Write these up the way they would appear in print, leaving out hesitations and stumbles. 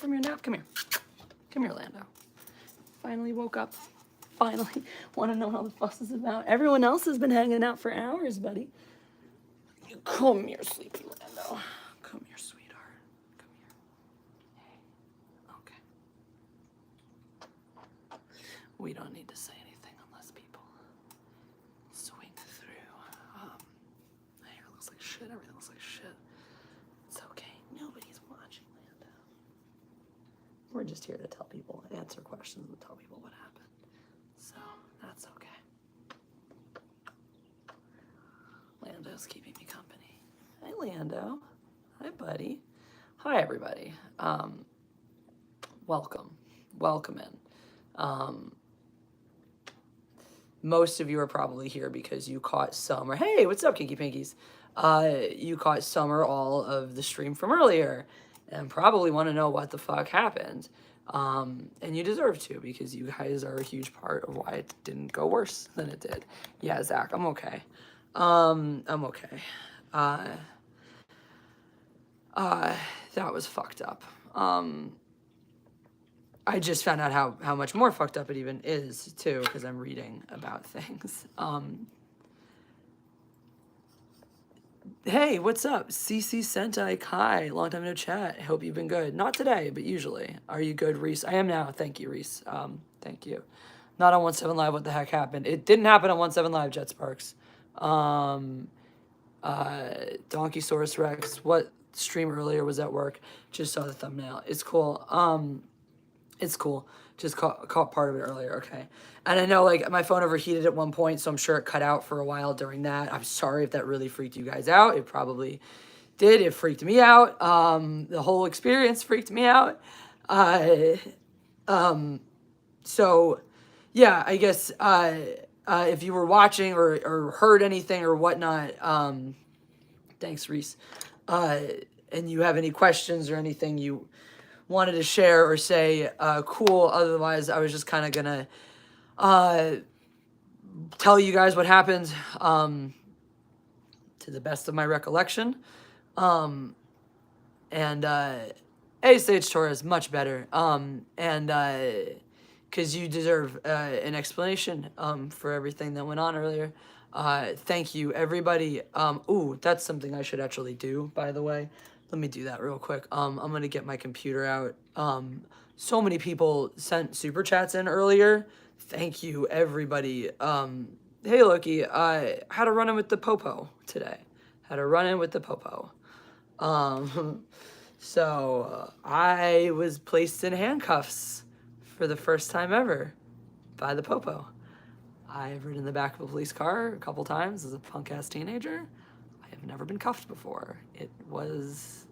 from your nap? Come here. Come here, Lando. Finally woke up. Finally want to know what all the fuss is about. Everyone else has been hanging out for hours, buddy. You come here, sleepy Lando. Come here, sweetheart. Come here. Hey. Okay. We don't need to say anything unless people swing through. My hair looks like shit. Everything looks like shit. It's okay. Nobody's watching, Lando. We're just here to tell people, answer questions, and tell people what happened. So that's okay. Lando's keeping me company. Hi, Lando. Hi, buddy. Hi, everybody. Welcome in. Most of you are probably here because you caught some, or hey, what's up, Kinky Pinkies? You caught some or all of the stream from earlier and probably want to know what the fuck happened. And you deserve to, because you guys are a huge part of why it didn't go worse than it did. Yeah, Zach, I'm okay. I'm okay. That was fucked up. I just found out how much more fucked up it even is, too, because I'm reading about things. Hey, what's up? CC Sentai Kai. Long time no chat. Hope you've been good. Not today, but usually. Are you good, Reese? I am now. Thank you, Reese. Thank you. Not on 17 Live. What the heck happened? It didn't happen on 17 Live, Jet Sparks. Donkey Source Rex. What stream earlier was at work? Just saw the thumbnail. It's cool. It's cool. Just caught part of it earlier. Okay. And I know, like, my phone overheated at one point, so I'm sure it cut out for a while during that. I'm sorry if that really freaked you guys out. It probably did. It freaked me out. The whole experience freaked me out. So, yeah, I guess if you were watching or heard anything or whatnot, thanks, Reese, and you have any questions or anything you wanted to share or say, cool. Otherwise, I was just kind of gonna tell you guys what happened to the best of my recollection. Hey, Sage Torres, much better. Because you deserve an explanation for everything that went on earlier. Thank you, everybody. Ooh, that's something I should actually do, by the way. Let me do that real quick. I'm going to get my computer out. So many people sent super chats in earlier. Thank you, everybody. Hey, Loki, I had a run-in with the Popo today. So I was placed in handcuffs for the first time ever by the Popo. I've ridden in the back of a police car a couple times as a punk-ass teenager. I have never been cuffed before. It was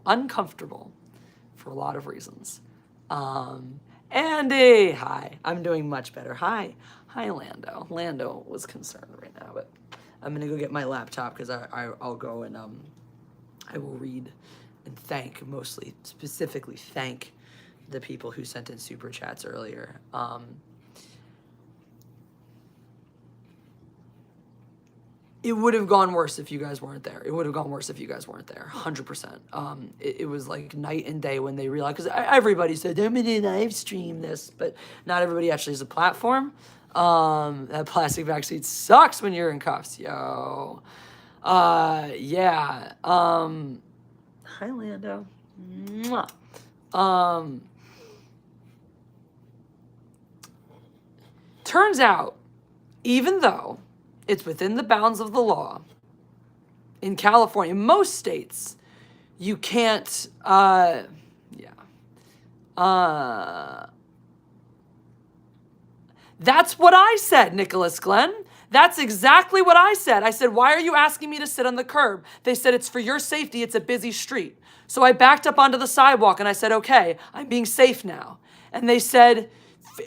uncomfortable for a lot of reasons. Andy, hi. I'm doing much better. Hi, Lando. Lando was concerned right now, but I'm gonna go get my laptop because I'll go and I will read and specifically thank the people who sent in super chats earlier. It would have gone worse if you guys weren't there. 100%. It was like night and day when they realized, because everybody said, I'm gonna live stream this, but not everybody actually has a platform. That plastic back seat sucks when you're in cuffs, yo. Yeah. Hi, Lando. Mwah. Turns out, even though it's within the bounds of the law, in California, most states, you can't, that's what I said, Nicholas Glenn. That's exactly what I said. I said, why are you asking me to sit on the curb? They said, it's for your safety. It's a busy street. So I backed up onto the sidewalk and I said, okay, I'm being safe now. And they said,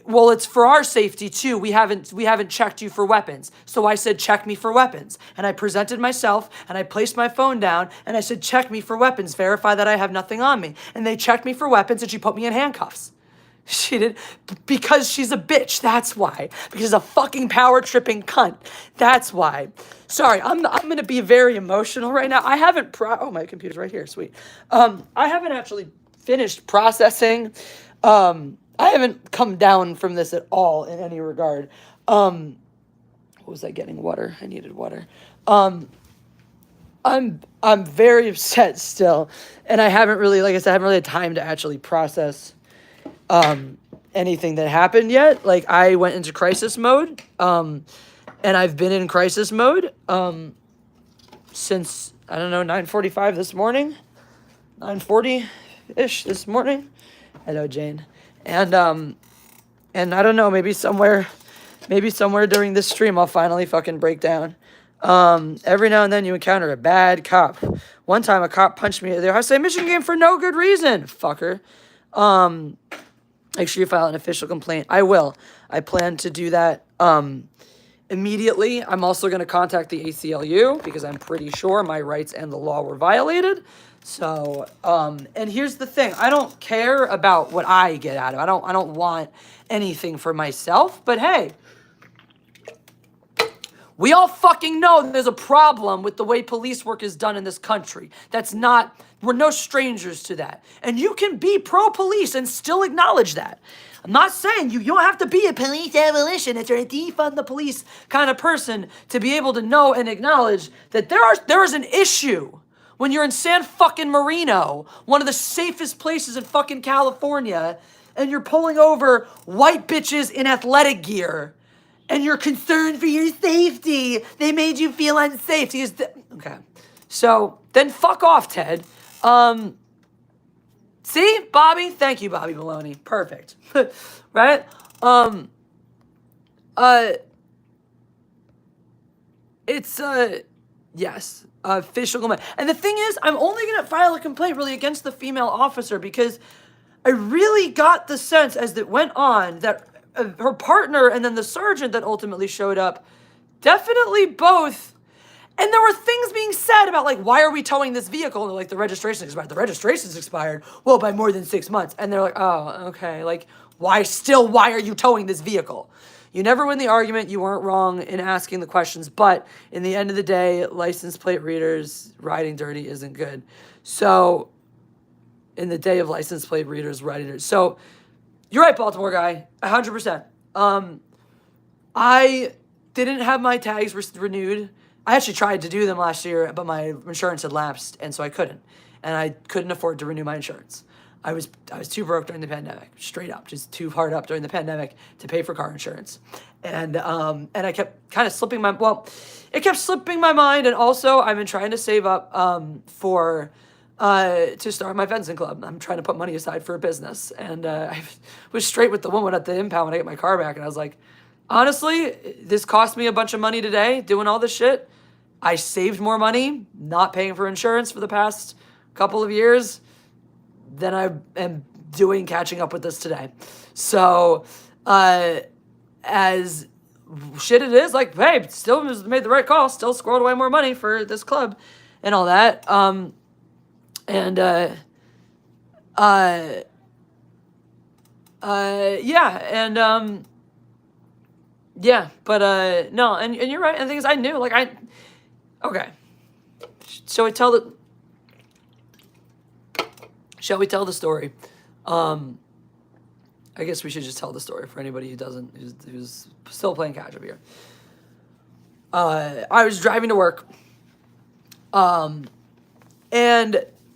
well, it's for our safety too. We haven't checked you for weapons. So I said, check me for weapons. And I presented myself and I placed my phone down and I said, check me for weapons. Verify that I have nothing on me. And they checked me for weapons and she put me in handcuffs. She did, because she's a bitch, that's why. Because she's a fucking power-tripping cunt, that's why. Sorry, I'm going to be very emotional right now. I haven't, oh, my computer's right here, sweet. I haven't actually finished processing. I haven't come down from this at all in any regard. What was I getting? Water. I needed water. I'm very upset still, and I haven't really, like I said, I haven't really had time to actually process anything that happened yet. Like, I went into crisis mode, and I've been in crisis mode since, I don't know, 9:45 this morning, 9:40-ish this morning. Hello, Jane. And I don't know, maybe somewhere during this stream I'll finally fucking break down. Every now and then you encounter a bad cop. One time a cop punched me at the Ohio State Michigan game for no good reason. Fucker. Make sure you file an official complaint. I will. I plan to do that immediately. I'm also going to contact the ACLU because I'm pretty sure my rights and the law were violated. So, and here's the thing. I don't care about what I get out of it. I don't want anything for myself, but hey, we all fucking know there's a problem with the way police work is done in this country. We're no strangers to that. And you can be pro-police and still acknowledge that. I'm not saying you don't have to be a police abolitionist or a defund the police kind of person to be able to know and acknowledge that there is an issue when you're in San fucking Marino, one of the safest places in fucking California, and you're pulling over white bitches in athletic gear, and you're concerned for your safety. They made you feel unsafe. Okay. So then fuck off, Ted. See, Bobby? Thank you, Bobby Maloney. Perfect. Right? Yes. Official complaint. And the thing is, I'm only going to file a complaint really against the female officer because I really got the sense as it went on that her partner and then the sergeant that ultimately showed up, definitely both. And there were things being said about, like, why are we towing this vehicle? And they're like, the registration expired. The registration's expired. Well, by more than 6 months. And they're like, oh, okay. Like, why are you towing this vehicle? You never win the argument. You weren't wrong in asking the questions. But in the end of the day, license plate readers riding dirty isn't good. So in the day of license plate readers riding dirty. So you're right, Baltimore guy, 100%. I didn't have my tags renewed. I actually tried to do them last year, but my insurance had lapsed, and so I couldn't. And I couldn't afford to renew my insurance. I was too broke during the pandemic, straight up, just too hard up during the pandemic to pay for car insurance. And I kept kind of slipping it kept slipping my mind, and also I've been trying to save up to start my fencing club. I'm trying to put money aside for a business. And I was straight with the woman at the impound when I get my car back. And I was like, honestly, this cost me a bunch of money today doing all this shit. I saved more money not paying for insurance for the past couple of years than I am doing catching up with this today. So as shit it is, like, hey, still made the right call, still squirreled away more money for this club and all that. No, and you're right. And the thing is, I knew, like, okay. Shall we tell the story? I guess we should just tell the story for anybody who's still playing catch up here. I was driving to work, and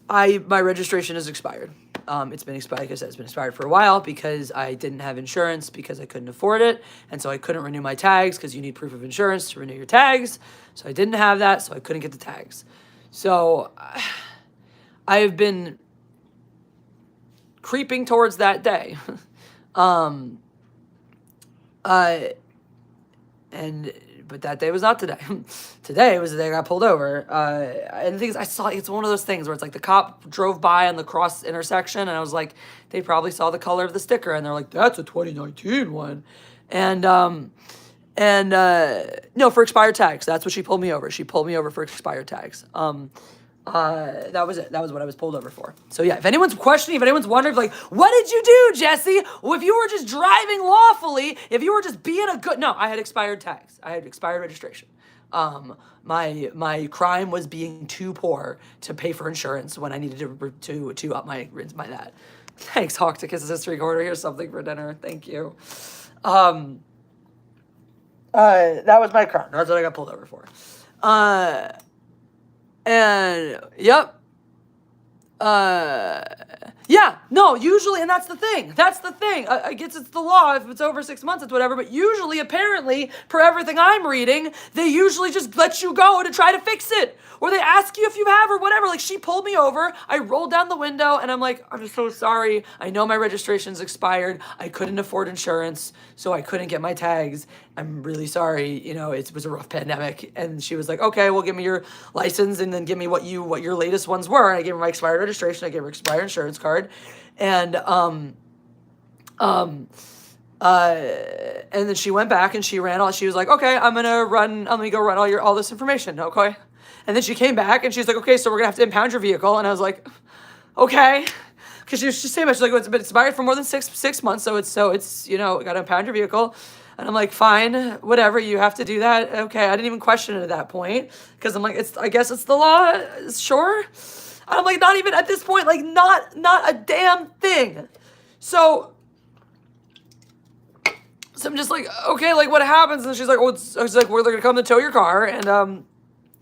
my registration is expired. It's been expired, like I said, it's been expired for a while because I didn't have insurance because I couldn't afford it. And so I couldn't renew my tags because you need proof of insurance to renew your tags. So I didn't have that, so I couldn't get the tags. So I have been creeping towards that day. But that day was not today. Today was the day I got pulled over. And the thing is, it's one of those things where it's like the cop drove by on the cross intersection, and I was like, they probably saw the color of the sticker, and they're like, that's a 2019 one. And no, for expired tags. That's what she pulled me over. She pulled me over for expired tags. That was it. That was what I was pulled over for. So yeah, if anyone's questioning, if anyone's wondering, like, what did you do, Jesse? Well, if you were just driving lawfully, if you were just being no, I had expired tags. I had expired registration. My crime was being too poor to pay for insurance when I needed to up my that. Thanks, Hawkticus History Corner. Here's something for dinner. Thank you. That was my crime. That's what I got pulled over for. And yep. Yeah, no, usually, and that's the thing. I guess it's the law. If it's over 6 months, it's whatever. But usually, apparently, per everything I'm reading, they usually just let you go to try to fix it. Or they ask you if you have or whatever. Like, she pulled me over. I rolled down the window, and I'm like, I'm so sorry. I know my registration's expired. I couldn't afford insurance, so I couldn't get my tags. I'm really sorry. You know, it was a rough pandemic. And she was like, okay, well, give me your license and then give me what your latest ones were. And I gave her my expired registration. I gave her expired insurance card. And and then she went back and she was like, okay, I'm gonna go run all this information, okay? And then she came back and she's like, okay, so we're gonna have to impound your vehicle. And I was like, okay. Because she was just saying, she's like, it's been expired for more than six months, so it's gotta impound your vehicle. And I'm like, fine, whatever, you have to do that. Okay, I didn't even question it at that point. Because I'm like, I guess it's the law, sure. And I'm like, not even at this point, like not a damn thing. So I'm just like, okay, like what happens? And she's like, we're gonna come to tow your car, and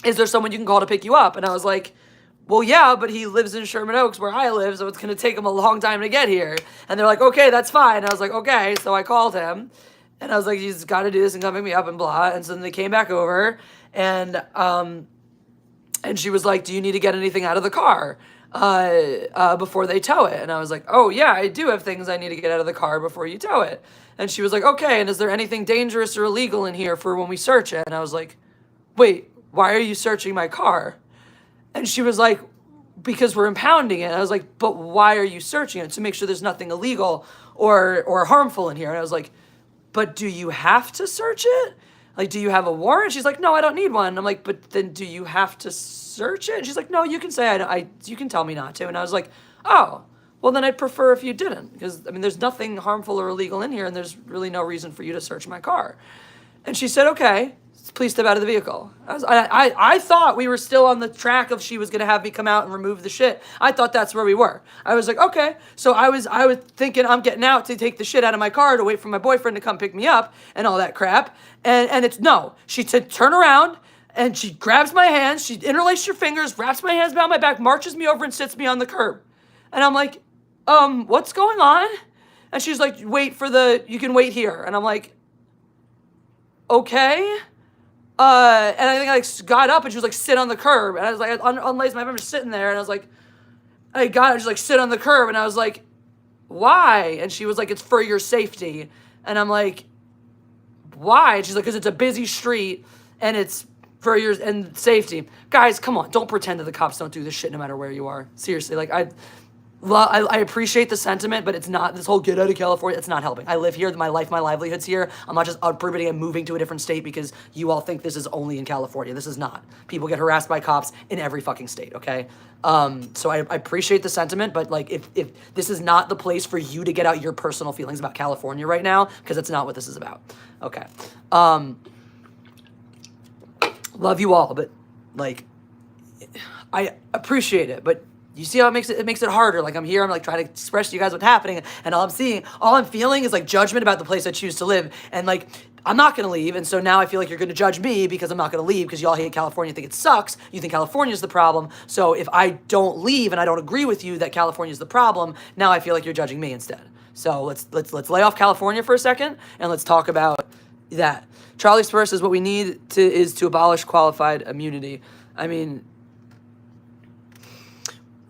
is there someone you can call to pick you up? And I was like, well, yeah, but he lives in Sherman Oaks where I live, so it's gonna take him a long time to get here. And they're like, okay, that's fine. And I was like, okay. So I called him, and I was like, he's got to do this and come pick me up and blah. And so then they came back over, and she was like, do you need to get anything out of the car before they tow it? And I was like, oh, yeah, I do have things I need to get out of the car before you tow it. And she was like, okay, and is there anything dangerous or illegal in here for when we search it? And I was like, wait, why are you searching my car? And she was like, because we're impounding it. And I was like, but why are you searching it? To make sure there's nothing illegal or harmful in here. And I was like, but do you have to search it? Like, do you have a warrant? She's like, no, I don't need one. And I'm like, but then do you have to search it? And she's like, no, you can say you can tell me not to. And I was like, oh, well, then I'd prefer if you didn't. Because, I mean, there's nothing harmful or illegal in here, and there's really no reason for you to search my car. And she said, okay, please step out of the vehicle. I thought we were still on the track of she was going to have me come out and remove the shit. I thought that's where we were. I was like, okay. So I was thinking I'm getting out to take the shit out of my car to wait for my boyfriend to come pick me up and all that crap. And it's no. She said, turn around, and she grabs my hands. She interlaced her fingers, wraps my hands behind my back, marches me over and sits me on the curb. And I'm like, what's going on? And she's like, you can wait here. And I'm like, okay. And I think I got up and she was like, sit on the curb. And I was like, I unlaced my, I remember sitting there and I was like, I got her, she's like, sit on the curb. And I was like, why? And she was like, it's for your safety. And I'm like, why? And she's like, because it's a busy street and it's for your safety. Guys, come on, don't pretend that the cops don't do this shit no matter where you are. Seriously, like I appreciate the sentiment, but it's not, this whole get out of California, it's not helping. I live here, my livelihood's here. I'm not just prohibiting and moving to a different state because you all think this is only in California. This is not. People get harassed by cops in every fucking state, okay? So I appreciate the sentiment, but like if this is not the place for you to get out your personal feelings about California right now, because that's not what this is about. Okay. Love you all, but like, I appreciate it, but you see how it makes it harder. Like I'm here, I'm like trying to express to you guys what's happening, and all I'm feeling is like judgment about the place I choose to live, and like I'm not gonna leave, and so now I feel like you're gonna judge me because I'm not gonna leave because y'all hate California, think it sucks. You think California's the problem. So if I don't leave and I don't agree with you that California's the problem, now I feel like you're judging me instead. So let's lay off California for a second and let's talk about that. Charlie Spur says what we need is to abolish qualified immunity. I mean,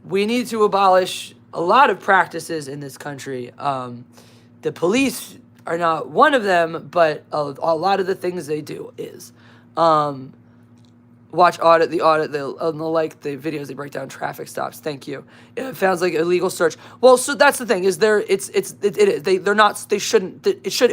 we need to abolish a lot of practices in this country. The police are not one of them, but a lot of the things they do is. Watch the audit, the videos they break down traffic stops. Thank you. It sounds like illegal search. Well, so that's the thing. Is there? It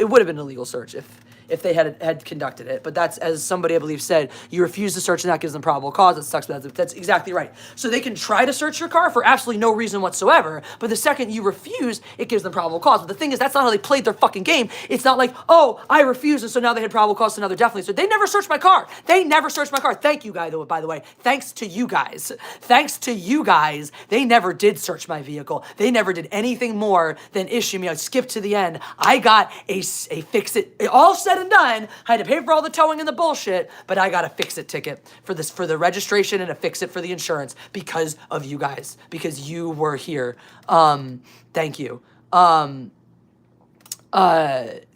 would have been an illegal search if if they had conducted it. But that's, as somebody I believe said, you refuse to search and that gives them probable cause. It sucks, but that's exactly right. So they can try to search your car for absolutely no reason whatsoever, but the second you refuse, it gives them probable cause. But the thing is, that's not how they played their fucking game. It's not like, oh, I refuse, and so now they had probable cause, so now they're definitely. So they never searched my car. They never searched my car. Thank you, guys, by the way. Thanks to you guys. Thanks to you guys, they never did search my vehicle. They never did anything more than issue me. I skipped to the end. I got a fix-it. All said and done, I had to pay for all the towing and the bullshit, but I got a fix-it ticket for the registration and a fix-it for the insurance because of you guys, because you were here. Thank you.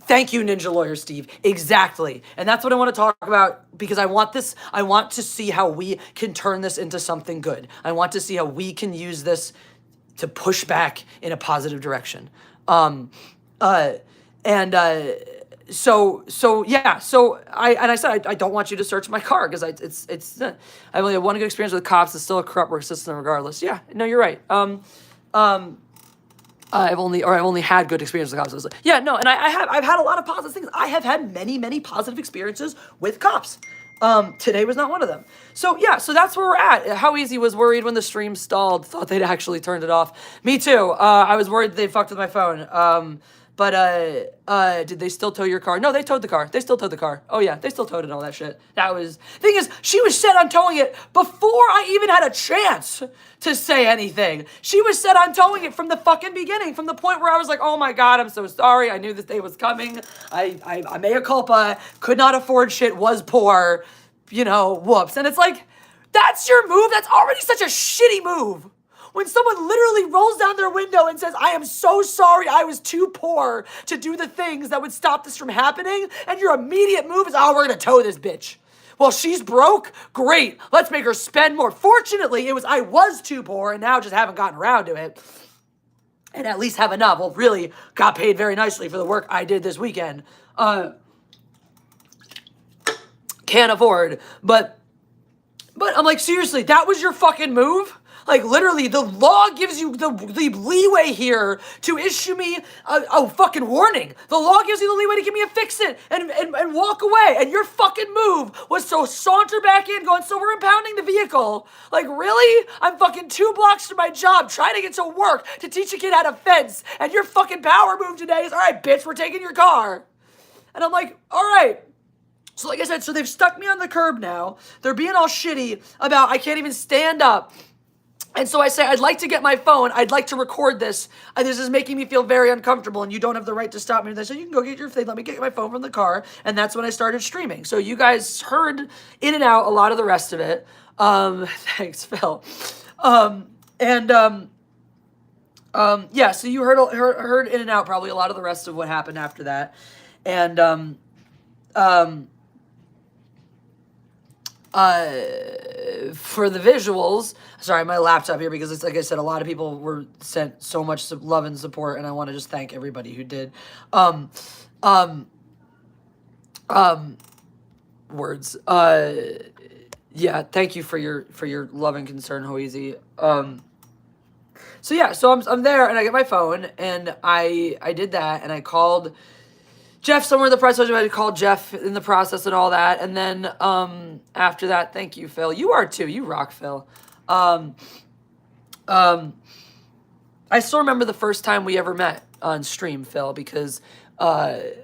Thank you, Ninja Lawyer Steve. Exactly. And that's what I want to talk about, because I want to see how we can turn this into something good. I want to see how we can use this to push back in a positive direction. So I said, I don't want you to search my car because I only had one good experience with cops. It's still a corrupt work system regardless. Yeah, no, you're right. I've only had good experiences with cops. Yeah, no, and I've had a lot of positive things. I have had many positive experiences with cops. Today was not one of them. So yeah, so that's where we're at. How Easy was worried when the stream stalled, thought they'd actually turned it off. Me too. I was worried they fucked with my phone. But did they still tow your car? No, they towed the car. They still towed the car. Oh yeah, they still towed it and all that shit. Thing is, she was set on towing it before I even had a chance to say anything. She was set on towing it from the fucking beginning, from the point where I was like, oh my God, I'm so sorry. I knew this day was coming. I mea culpa, could not afford shit, was poor, whoops. And it's like, that's your move? That's already such a shitty move. When someone literally rolls down their window and says, I am so sorry I was too poor to do the things that would stop this from happening, and your immediate move is, oh, we're gonna tow this bitch. Well, she's broke? Great, let's make her spend more. Fortunately, I was too poor and now just haven't gotten around to it. And at least have enough. Well, really got paid very nicely for the work I did this weekend. Can't afford, but I'm like, seriously, that was your fucking move? Like, literally, the law gives you the leeway here to issue me a fucking warning. The law gives you the leeway to give me a fix-it and walk away. And your fucking move was to saunter back in going, so we're impounding the vehicle. Like, really? I'm fucking 2 blocks from my job trying to get to work to teach a kid how to fence. And your fucking power move today is, all right, bitch, we're taking your car. And I'm like, all right. So like I said, so they've stuck me on the curb now. They're being all shitty about I can't even stand up. And so I say, I'd like to get my phone. I'd like to record this. This is making me feel very uncomfortable, and you don't have the right to stop me. And they say, you can go get your thing. Let me get my phone from the car. And that's when I started streaming. So you guys heard in and out a lot of the rest of it. Thanks, Phil. Yeah, so you heard in and out probably a lot of the rest of what happened after that. And for the visuals, sorry, my laptop here, because it's like I said, a lot of people were sent so much love and support, and I want to just thank everybody who did. Words. Yeah, thank you for your love and concern, Hoezy. So yeah, so I'm there, and I get my phone, and I did that, and I called Jeff somewhere in the process. I called Jeff in the process and all that. And then after that, thank you, Phil. You are too. You rock, Phil. I still remember the first time we ever met on stream, Phil, because it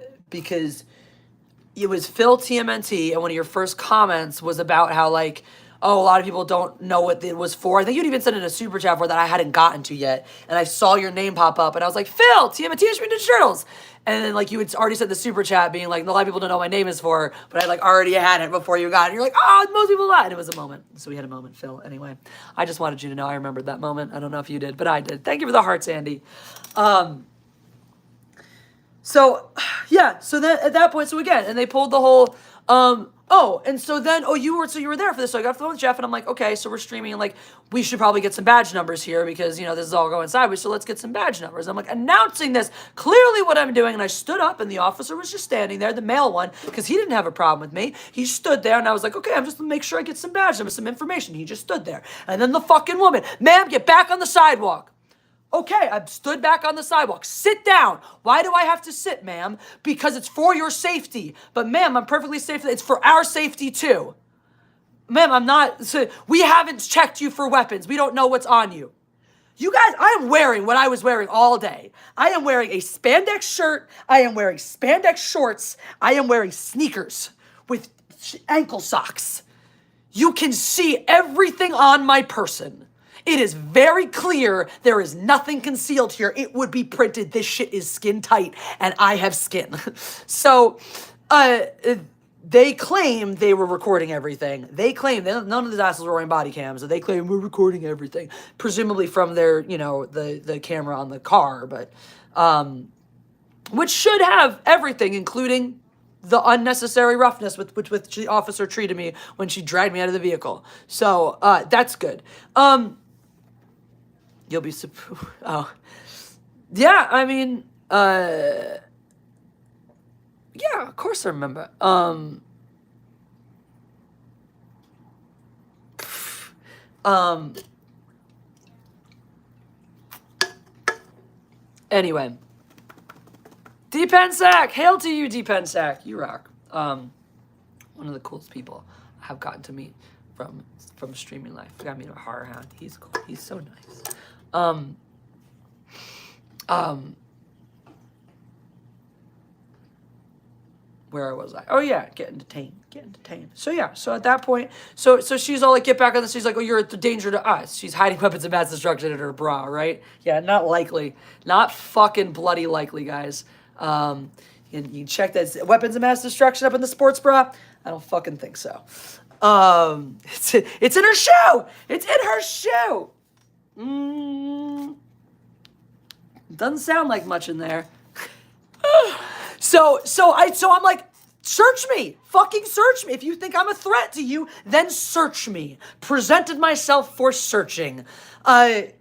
was Phil TMNT, and one of your first comments was about how, like, oh, a lot of people don't know what it was for. I think you'd even sent in a super chat for that I hadn't gotten to yet. And I saw your name pop up, and I was like, Phil, TMNT Teenage Mutant Ninja Turtles. And then, like, you had already said the super chat being like, a lot of people don't know what my name is for, but I, like, already had it before you got it. And you're like, oh, most people lie. And it was a moment. So we had a moment, Phil. Anyway, I just wanted you to know I remembered that moment. I don't know if you did, but I did. Thank you for the hearts, Andy. So, yeah. So then at that point, so again, and they pulled the whole, you were there for this. So I got off the phone with Jeff, and I'm like, okay, so we're streaming, and like, we should probably get some badge numbers here because, this is all going sideways. So let's get some badge numbers. I'm like announcing this, clearly what I'm doing. And I stood up, and the officer was just standing there, the male one, because he didn't have a problem with me. He stood there, and I was like, okay, I'm just gonna make sure I get some badge numbers, some information. He just stood there. And then the fucking woman, ma'am, get back on the sidewalk. Okay, I stood back on the sidewalk. Sit down. Why do I have to sit, ma'am? Because it's for your safety. But ma'am, I'm perfectly safe. It's for our safety too. Ma'am, I'm not, we haven't checked you for weapons. We don't know what's on you. You guys, I am wearing what I was wearing all day. I am wearing a spandex shirt. I am wearing spandex shorts. I am wearing sneakers with ankle socks. You can see everything on my person. It is very clear there is nothing concealed here. It would be printed. This shit is skin tight and I have skin. So, they claim they were recording everything. They claim none of the assholes were wearing body cams. So they claim we're recording everything, presumably from their, the camera on the car, but, which should have everything, including the unnecessary roughness with which the officer treated me when she dragged me out of the vehicle. So, that's good. You'll be, oh, yeah, I mean, yeah, of course I remember. Anyway. D-Pensac! Hail to you, D-Pensac! You rock. One of the coolest people I have gotten to meet from streaming life. I got to meet a horror hound. He's cool. He's so nice. Where was I? Oh yeah, getting detained. So yeah, so at that point, so she's all like, get back on this. She's like, oh, you're a danger to us. She's hiding weapons of mass destruction in her bra, right? Yeah, not likely. Not fucking bloody likely, guys. You check that weapons of mass destruction up in the sports bra? I don't fucking think so. It's in her shoe! It's in her shoe! Doesn't sound like much in there. So I'm like, search me, fucking search me. If you think I'm a threat to you, then search me. Presented myself for searching. And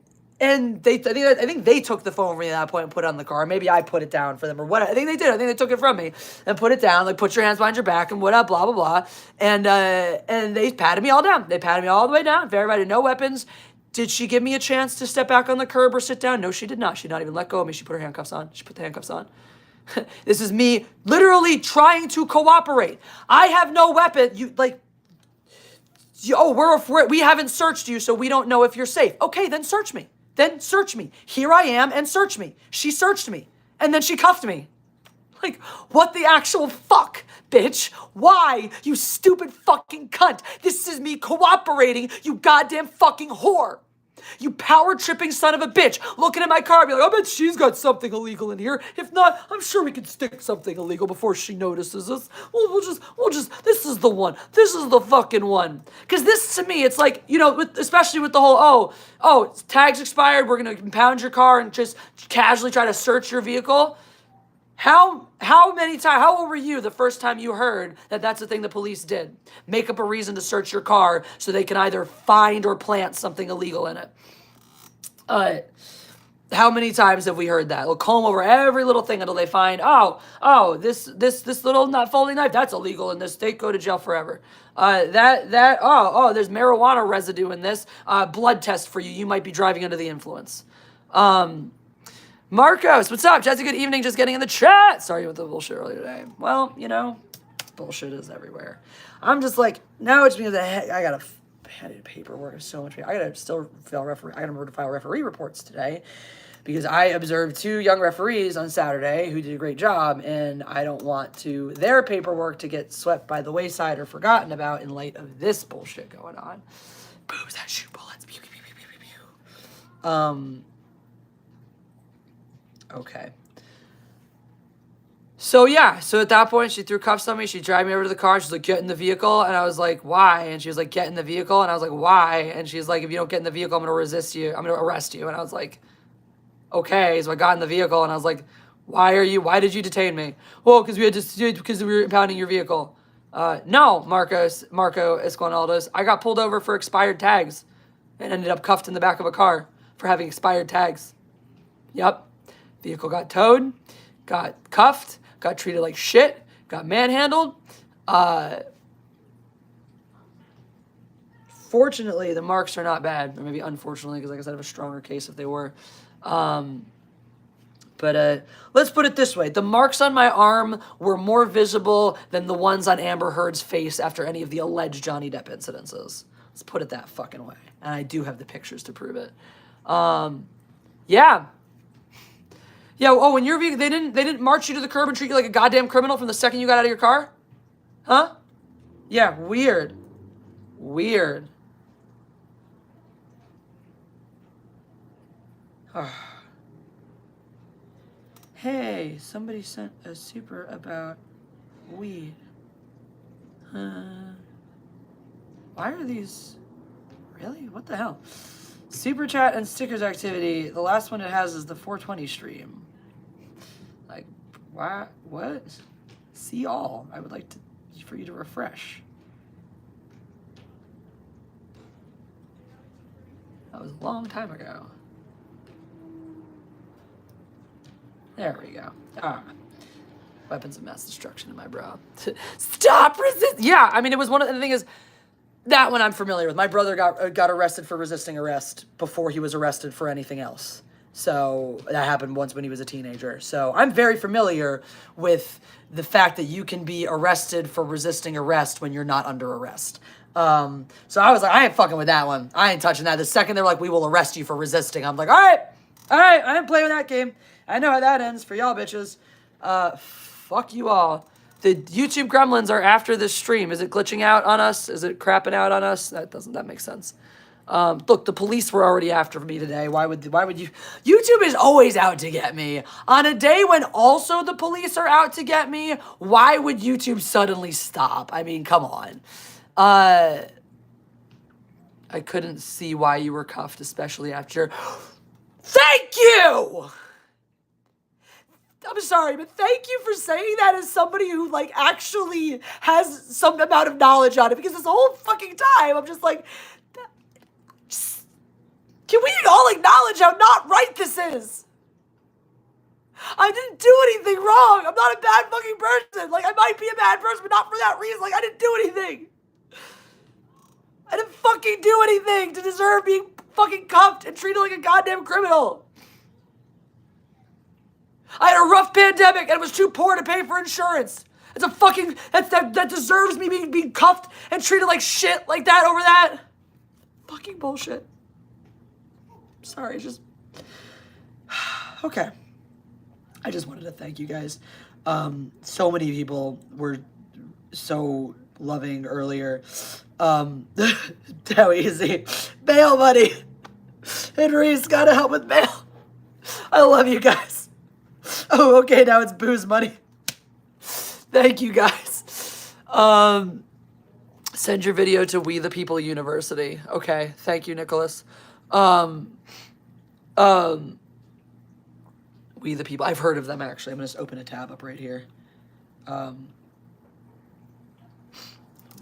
I think they took the phone from me at that point and put it on the car. Maybe I put it down for them or what. I think they did. I think they took it from me and put it down. Like, put your hands behind your back and what up, blah, blah, blah. And they patted me all down. They patted me all the way down. Verified no weapons. Did she give me a chance to step back on the curb or sit down? No, she did not. She did not even let go of me. She put her handcuffs on. She put the handcuffs on. This is me literally trying to cooperate. I have no weapon. We haven't searched you, so we don't know if you're safe. Okay, then search me. Here I am, and search me. She searched me, and then she cuffed me. Like, what the actual fuck, bitch? Why, you stupid fucking cunt? This is me cooperating, you goddamn fucking whore. You power tripping son of a bitch. Looking at my car, be like, I bet she's got something illegal in here. If not, I'm sure we can stick something illegal before she notices us. We'll just, this is the one. This is the fucking one. Because this, to me, it's like, especially with the whole, tag's expired, we're going to impound your car and just casually try to search your vehicle. How old were you the first time you heard that that's the thing the police did? Make up a reason to search your car so they can either find or plant something illegal in it. How many times have we heard that? They'll comb over every little thing until they find, this little folding knife, that's illegal in this state, go to jail forever. There's marijuana residue in this, blood test for you, you might be driving under the influence. Marcos, what's up? Jesse, good evening. Just getting in the chat. Sorry with the bullshit earlier today. Well, bullshit is everywhere. I'm just like, now it's because I got headed paperwork so much. I gotta still file referee. I gotta remember to file referee reports today because I observed 2 young referees on Saturday who did a great job, and I don't want their paperwork to get swept by the wayside or forgotten about in light of this bullshit going on. Boobs that shoot bullets. Pew, pew, pew, pew, pew, pew. Okay. So at that point, she threw cuffs on me. She dragged me over to the car. She's like, get in the vehicle. And I was like, why? And she was like, get in the vehicle. And I was like, why? And she's like, if you don't get in the vehicle, I'm going to resist you. I'm going to arrest you. And I was like, okay. So I got in the vehicle and I was like, why did you detain me? Well, because we were impounding your vehicle. No, Marco Esquinaldos. I got pulled over for expired tags and ended up cuffed in the back of a car for having expired tags. Yep. Vehicle got towed, got cuffed, got treated like shit, got manhandled. Fortunately, the marks are not bad. Or maybe unfortunately, because like I said, I have a stronger case if they were. But let's put it this way. The marks on my arm were more visible than the ones on Amber Heard's face after any of the alleged Johnny Depp incidences. Let's put it that fucking way. And I do have the pictures to prove it. Yeah. Yeah, oh, in your view, they didn't march you to the curb and treat you like a goddamn criminal from the second you got out of your car? Huh? Yeah, weird. Weird. Hey, somebody sent a super about weed. Why are these... Really? What the hell? Super chat and stickers activity. The last one it has is the 420 stream. Like, why? What? See all. I would like for you to refresh. That was a long time ago. There we go. Ah. Weapons of mass destruction in my brow. Stop resist. Yeah, I mean, it was one of the thing is that one I'm familiar with. My brother got arrested for resisting arrest before he was arrested for anything else. So that happened once when he was a teenager. So I'm very familiar with the fact that you can be arrested for resisting arrest when you're not under arrest. So I was like, I ain't fucking with that one. I ain't touching that. The second they're like, we will arrest you for resisting, I'm like, all right, I ain't playing that game. I know how that ends for y'all bitches. Fuck you all. The YouTube gremlins are after this stream. Is it glitching out on us? Is it crapping out on us? That makes sense. Look, the police were already after me today. Why would you? YouTube is always out to get me. On a day when also the police are out to get me, why would YouTube suddenly stop? I mean, come on. I couldn't see why you were cuffed, especially after... Thank you! I'm sorry, but thank you for saying that as somebody who, like, actually has some amount of knowledge on it, because this whole fucking time, I'm just like, can we all acknowledge how not right this is? I didn't do anything wrong. I'm not a bad fucking person. Like, I might be a bad person, but not for that reason. Like, I didn't do anything. I didn't fucking do anything to deserve being fucking cuffed and treated like a goddamn criminal. I had a rough pandemic and was too poor to pay for insurance. It's a fucking, that deserves me being cuffed and treated like shit like that over that. Fucking bullshit. Sorry, just, okay. I just wanted to thank you guys. So many people were so loving earlier. How easy. Bail money. Henry's gotta help with bail. I love you guys. Oh, okay, now it's booze money. Thank you guys. Send your video to We the People University. Okay, thank you, Nicholas. We the People. I've heard of them, actually. I'm going to open a tab up right here.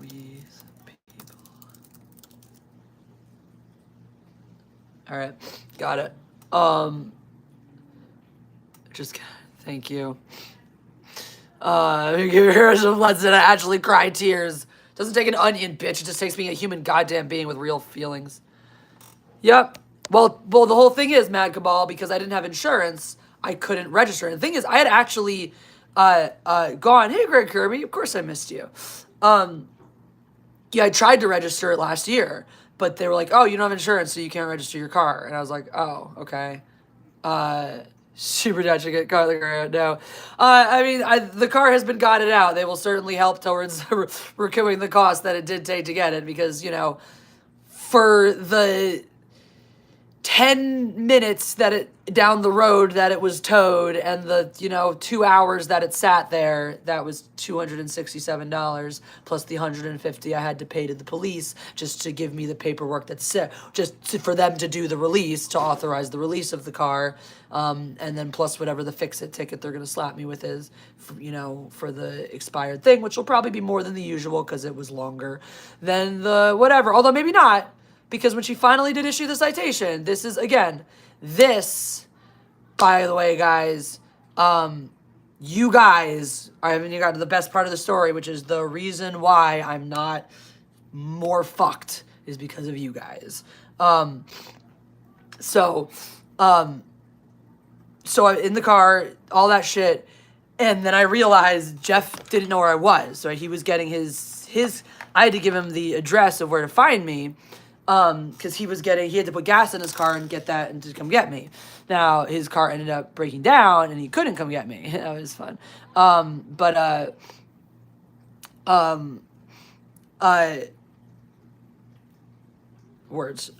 We the People. All right, got it. Just thank you. Here's some ones that I actually cry tears. Doesn't take an onion, bitch. It just takes being a human goddamn being with real feelings. Yep. Well, the whole thing is, Mad Cabal, because I didn't have insurance, I couldn't register. And the thing is, I had actually gone, hey, Greg Kirby, of course I missed you. Yeah, I tried to register it last year, but they were like, oh, you don't have insurance, so you can't register your car. And I was like, oh, okay. Super Dutch to get car the car no. I mean, the car has been gotten out. They will certainly help towards recouping the cost that it did take to get it, because, you know, for the 10 minutes that it down the road that it was towed and the, you know, 2 hours that it sat there, that was $267 plus the $150 I had to pay to the police just to give me the paperwork that's for them to do the release, to authorize the release of the car, and then plus whatever the fix-it ticket they're going to slap me with is, you know, for the expired thing, which will probably be more than the usual because it was longer than the whatever, although maybe not. Because when she finally did issue the citation, this is, again, this, by the way, guys, you guys, I haven't even gotten to the best part of the story, which is the reason why I'm not more fucked is because of you guys. so I'm in the car, all that shit, and then I realized Jeff didn't know where I was. So he was getting his. I had to give him the address of where to find me, because he had to put gas in his car and get that and to come get me. Now his car ended up breaking down and he couldn't come get me. That was fun. Words.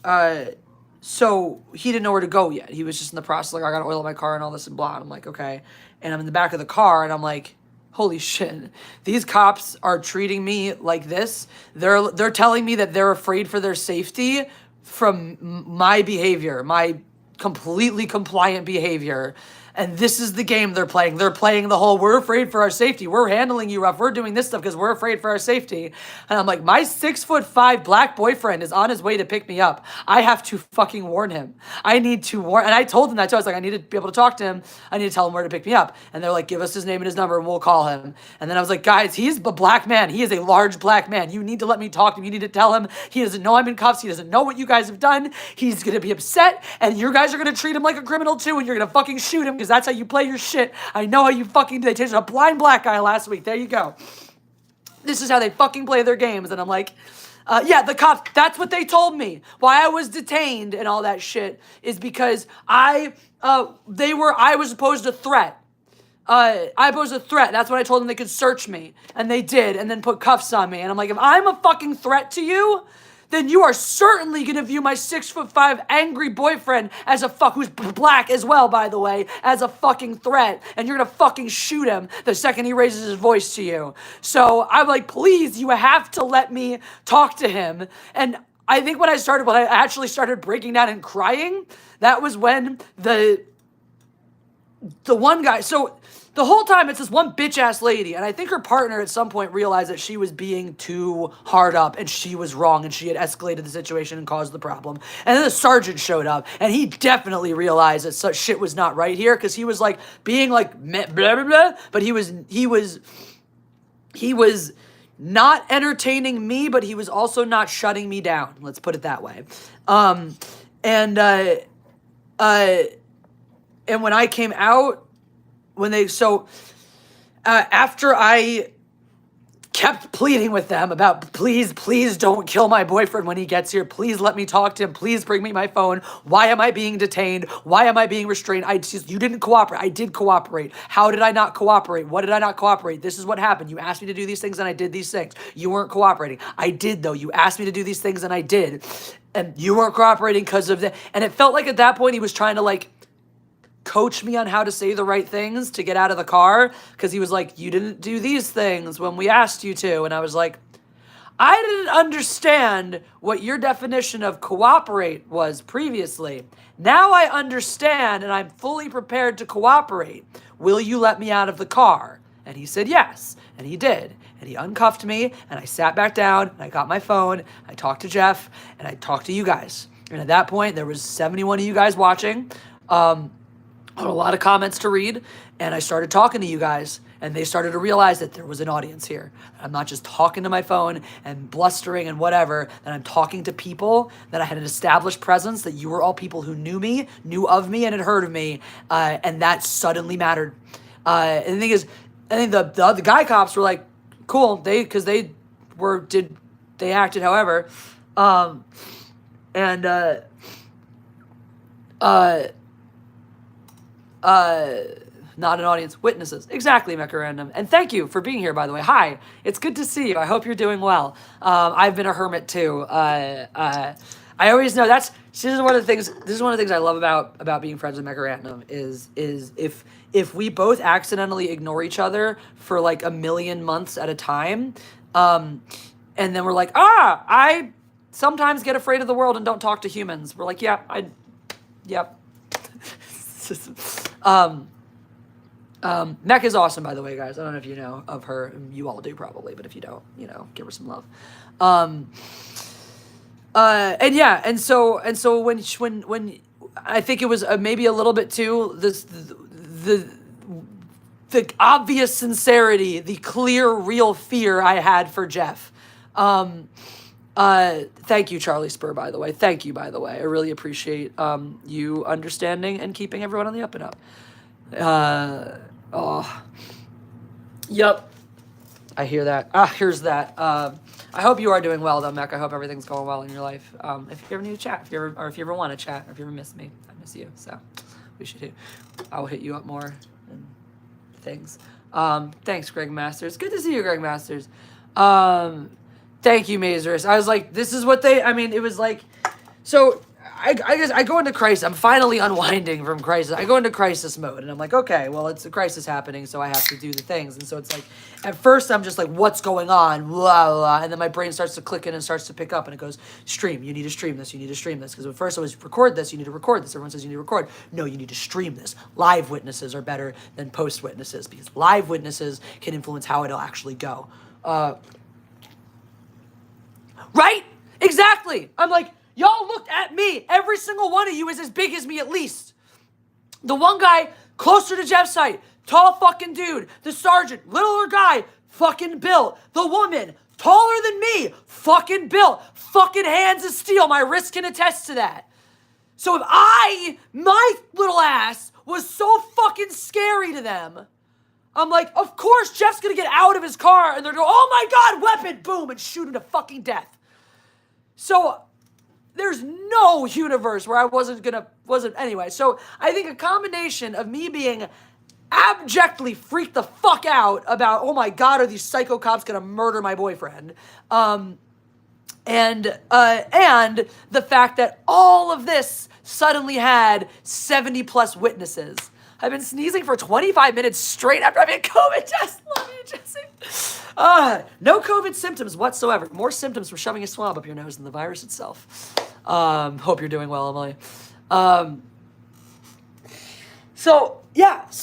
So he didn't know where to go yet. He was just in the process, like, I gotta oil my car and all this and blah. And I'm like, okay. And I'm in the back of the car and I'm like, holy shit, these cops are treating me like this. They're telling me that they're afraid for their safety from my behavior, my completely compliant behavior. And this is the game they're playing. They're playing the whole, we're afraid for our safety. We're handling you rough. We're doing this stuff because we're afraid for our safety. And I'm like, my 6'5" black boyfriend is on his way to pick me up. I have to fucking warn him. I need to warn. And I told him that too. I was like, I need to be able to talk to him. I need to tell him where to pick me up. And they're like, give us his name and his number and we'll call him. And then I was like, guys, he's a black man. He is a large black man. You need to let me talk to him. You need to tell him he doesn't know I'm in cuffs. He doesn't know what you guys have done. He's going to be upset. And you guys are going to treat him like a criminal too. And you're going to fucking shoot him because that's how you play your shit. I know how you fucking do. They chased a blind black guy last week. There you go. This is how they fucking play their games. And I'm like, yeah, the cops, that's what they told me. Why I was detained and all that shit is because I was posed a threat. I posed a threat. That's what I told them they could search me. And they did, and then put cuffs on me. And I'm like, if I'm a fucking threat to you, then you are certainly gonna view my 6'5" angry boyfriend as who's black as well, by the way, as a fucking threat. And you're gonna fucking shoot him the second he raises his voice to you. So I'm like, please, you have to let me talk to him. And I think when I actually started breaking down and crying, that was when the one guy, so the whole time it's this one bitch ass lady, and I think her partner at some point realized that she was being too hard up and she was wrong and she had escalated the situation and caused the problem. And then the sergeant showed up and he definitely realized that such shit was not right here because he was like being like blah blah blah, but he was not entertaining me, but he was also not shutting me down. Let's put it that way. And when I came out, after I kept pleading with them about, please don't kill my boyfriend when he gets here. Please let me talk to him. Please bring me my phone. Why am I being detained? Why am I being restrained? You didn't cooperate. I did cooperate. How did I not cooperate? What did I not cooperate? This is what happened. You asked me to do these things and I did these things. You weren't cooperating. I did though. You asked me to do these things and I did. And you weren't cooperating because of that. And it felt like at that point he was trying to like coach me on how to say the right things to get out of the car, because he was like, you didn't do these things when we asked you to. And I was like, I didn't understand what your definition of cooperate was previously. Now I understand and I'm fully prepared to cooperate. Will you let me out of the car? And he said yes, and he did. And he uncuffed me and I sat back down and I got my phone. I talked to Jeff and I talked to you guys. And at that point there was 71 of you guys watching. A lot of comments to read, and I started talking to you guys, and they started to realize that there was an audience here. I'm not just talking to my phone and blustering and whatever, that I'm talking to people, that I had an established presence, that you were all people who knew me, knew of me, and had heard of me, and that suddenly mattered. And the thing is, I think the guy cops were like, cool, they acted however, not an audience, witnesses. Exactly, Mecha Random. And thank you for being here, by the way. Hi, it's good to see you. I hope you're doing well. I've been a hermit too. I always know this is one of the things I love about being friends with Mecha Random is if we both accidentally ignore each other for like a million months at a time, and then we're like, I sometimes get afraid of the world and don't talk to humans. We're like, yep. Mech is awesome, by the way, guys. I don't know if you know of her. You all do probably, but if you don't, give her some love. And so when I think it was maybe a little bit too the obvious sincerity, the clear, real fear I had for Jeff. Thank you, Charlie Spur, by the way. Thank you, by the way. I really appreciate you understanding and keeping everyone on the up and up. Oh, yep. I hear that. Here's that. I hope you are doing well, though, Mech. I hope everything's going well in your life. If you ever need to chat, if you ever want to chat, or if you ever miss me, I miss you. So we should hit. I'll hit you up more and things. Thanks, Greg Masters. Good to see you, Greg Masters. Thank you, Mazers. I was like, this is what they. I mean, it was like, so. I guess I go into crisis. I'm finally unwinding from crisis. I go into crisis mode, and I'm like, okay, well, it's a crisis happening, so I have to do the things. And so it's like, at first, I'm just like, what's going on? Blah, blah, and then my brain starts to click in and starts to pick up, and it goes, stream. You need to stream this. You need to stream this. Because at first, it was record this. You need to record this. Everyone says you need to record. No, you need to stream this. Live witnesses are better than post witnesses because live witnesses can influence how it'll actually go. Right? Exactly. I'm like, y'all looked at me. Every single one of you is as big as me at least. The one guy closer to Jeff's height, tall fucking dude. The sergeant, littler guy, fucking built. The woman, taller than me, fucking built. Fucking hands of steel. My wrist can attest to that. So if my little ass was so fucking scary to them, I'm like, of course Jeff's gonna get out of his car and they're going, oh my God, weapon, boom, and shoot him to fucking death. So there's no universe where I wasn't anyway. So I think a combination of me being abjectly freaked the fuck out about, oh my God, are these psycho cops gonna murder my boyfriend? And the fact that all of this suddenly had 70 plus witnesses. I've been sneezing for 25 minutes straight after I've had COVID test. Love you, Jesse. No COVID symptoms whatsoever. More symptoms from shoving a swab up your nose than the virus itself. Hope you're doing well, Emily. So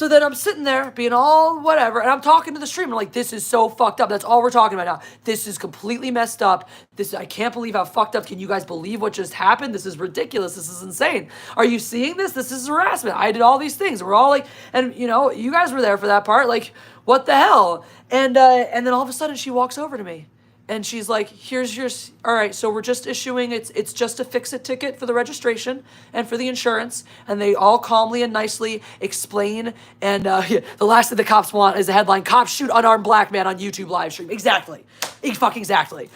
then I'm sitting there being all whatever, and I'm talking to the stream. I'm like, this is so fucked up. That's all we're talking about now. This is completely messed up. I can't believe how fucked up. Can you guys believe what just happened? This is ridiculous. This is insane. Are you seeing this? This is harassment. I did all these things. We're all like, and you know, you guys were there for that part. Like, what the hell? And then all of a sudden she walks over to me. And she's like, here's your, all right, so we're just issuing, it's just a fix-it ticket for the registration and for the insurance. And they all calmly and nicely explain. And the last thing the cops want is the headline, cops shoot unarmed black man on YouTube live stream. Exactly. Exactly.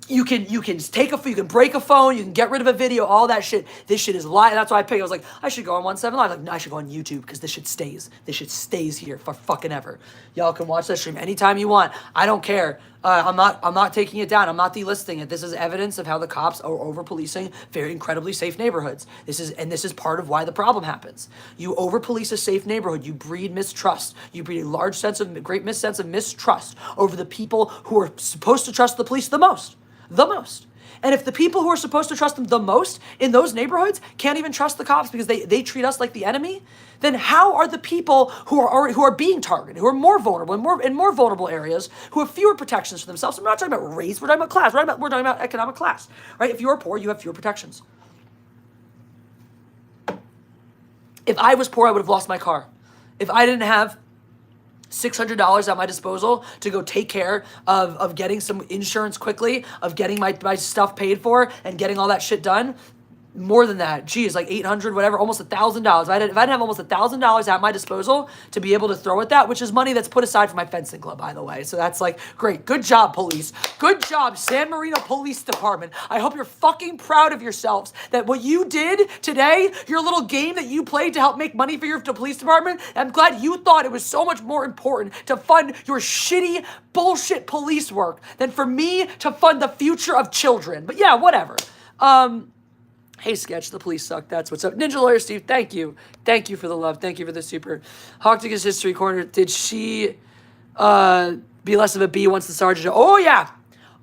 You can take you can break a phone, you can get rid of a video, all that shit. This shit is live. That's why I picked. I was like, I should go on 17 Live. Like, no, I should go on YouTube because this shit stays. This shit stays here for fucking ever. Y'all can watch that stream anytime you want. I don't care. I'm not taking it down. I'm not delisting it. This is evidence of how the cops are over policing very incredibly safe neighborhoods. This is part of why the problem happens. You over police a safe neighborhood. You breed mistrust. You breed a great sense of mistrust over the people who are supposed to trust the police the most. The most. And if the people who are supposed to trust them the most in those neighborhoods can't even trust the cops because they treat us like the enemy, then how are the people who are being targeted, who are more vulnerable in more vulnerable areas, who have fewer protections for themselves? We're not talking about race, we're talking about class, we're talking about economic class, right? If you're poor, you have fewer protections. If I was poor, I would have lost my car. If I didn't have $600 at my disposal to go take care of getting some insurance quickly, of getting my stuff paid for and getting all that shit done. More than that, geez, like $800, whatever, almost $1,000. If I didn't have almost $1,000 at my disposal to be able to throw at that, which is money that's put aside for my fencing club, by the way. So that's like, great. Good job, police. Good job, San Marino Police Department. I hope you're fucking proud of yourselves that what you did today, your little game that you played to help make money for your police department, I'm glad you thought it was so much more important to fund your shitty bullshit police work than for me to fund the future of children. But yeah, whatever. Hey, Sketch, the police suck. That's what's up. Ninja Lawyer Steve, thank you. Thank you for the love. Thank you for the super. Hawktick's History Corner, did she be less of a bee once the sergeant? Oh, yeah.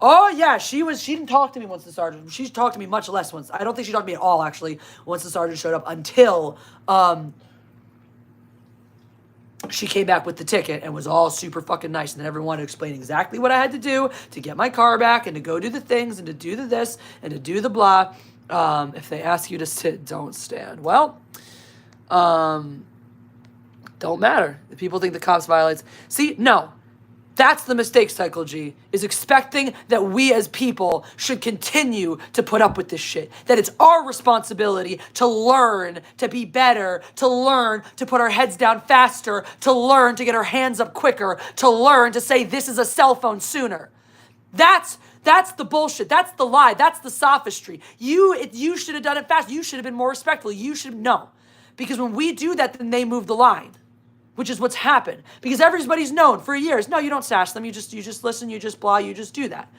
Oh, yeah. She didn't talk to me once the sergeant. She talked to me much less once. I don't think she talked to me at all, actually, once the sergeant showed up until she came back with the ticket and was all super fucking nice. And then everyone to explain exactly what I had to do to get my car back and to go do the things and to do the this and to do the blah. If they ask you to sit, don't stand. Well, don't matter. If people think the cops violates. See, no. That's the mistake, Cycle G, is expecting that we as people should continue to put up with this shit. That it's our responsibility to learn to be better, to learn to put our heads down faster, to learn to get our hands up quicker, to learn to say this is a cell phone sooner. That's the bullshit. That's the lie. That's the sophistry. You should have done it fast. You should have been more respectful. You should have, no. Because when we do that, then they move the line. Which is what's happened. Because everybody's known for years. No, you don't sash them. You just listen. You just blah. You just do that.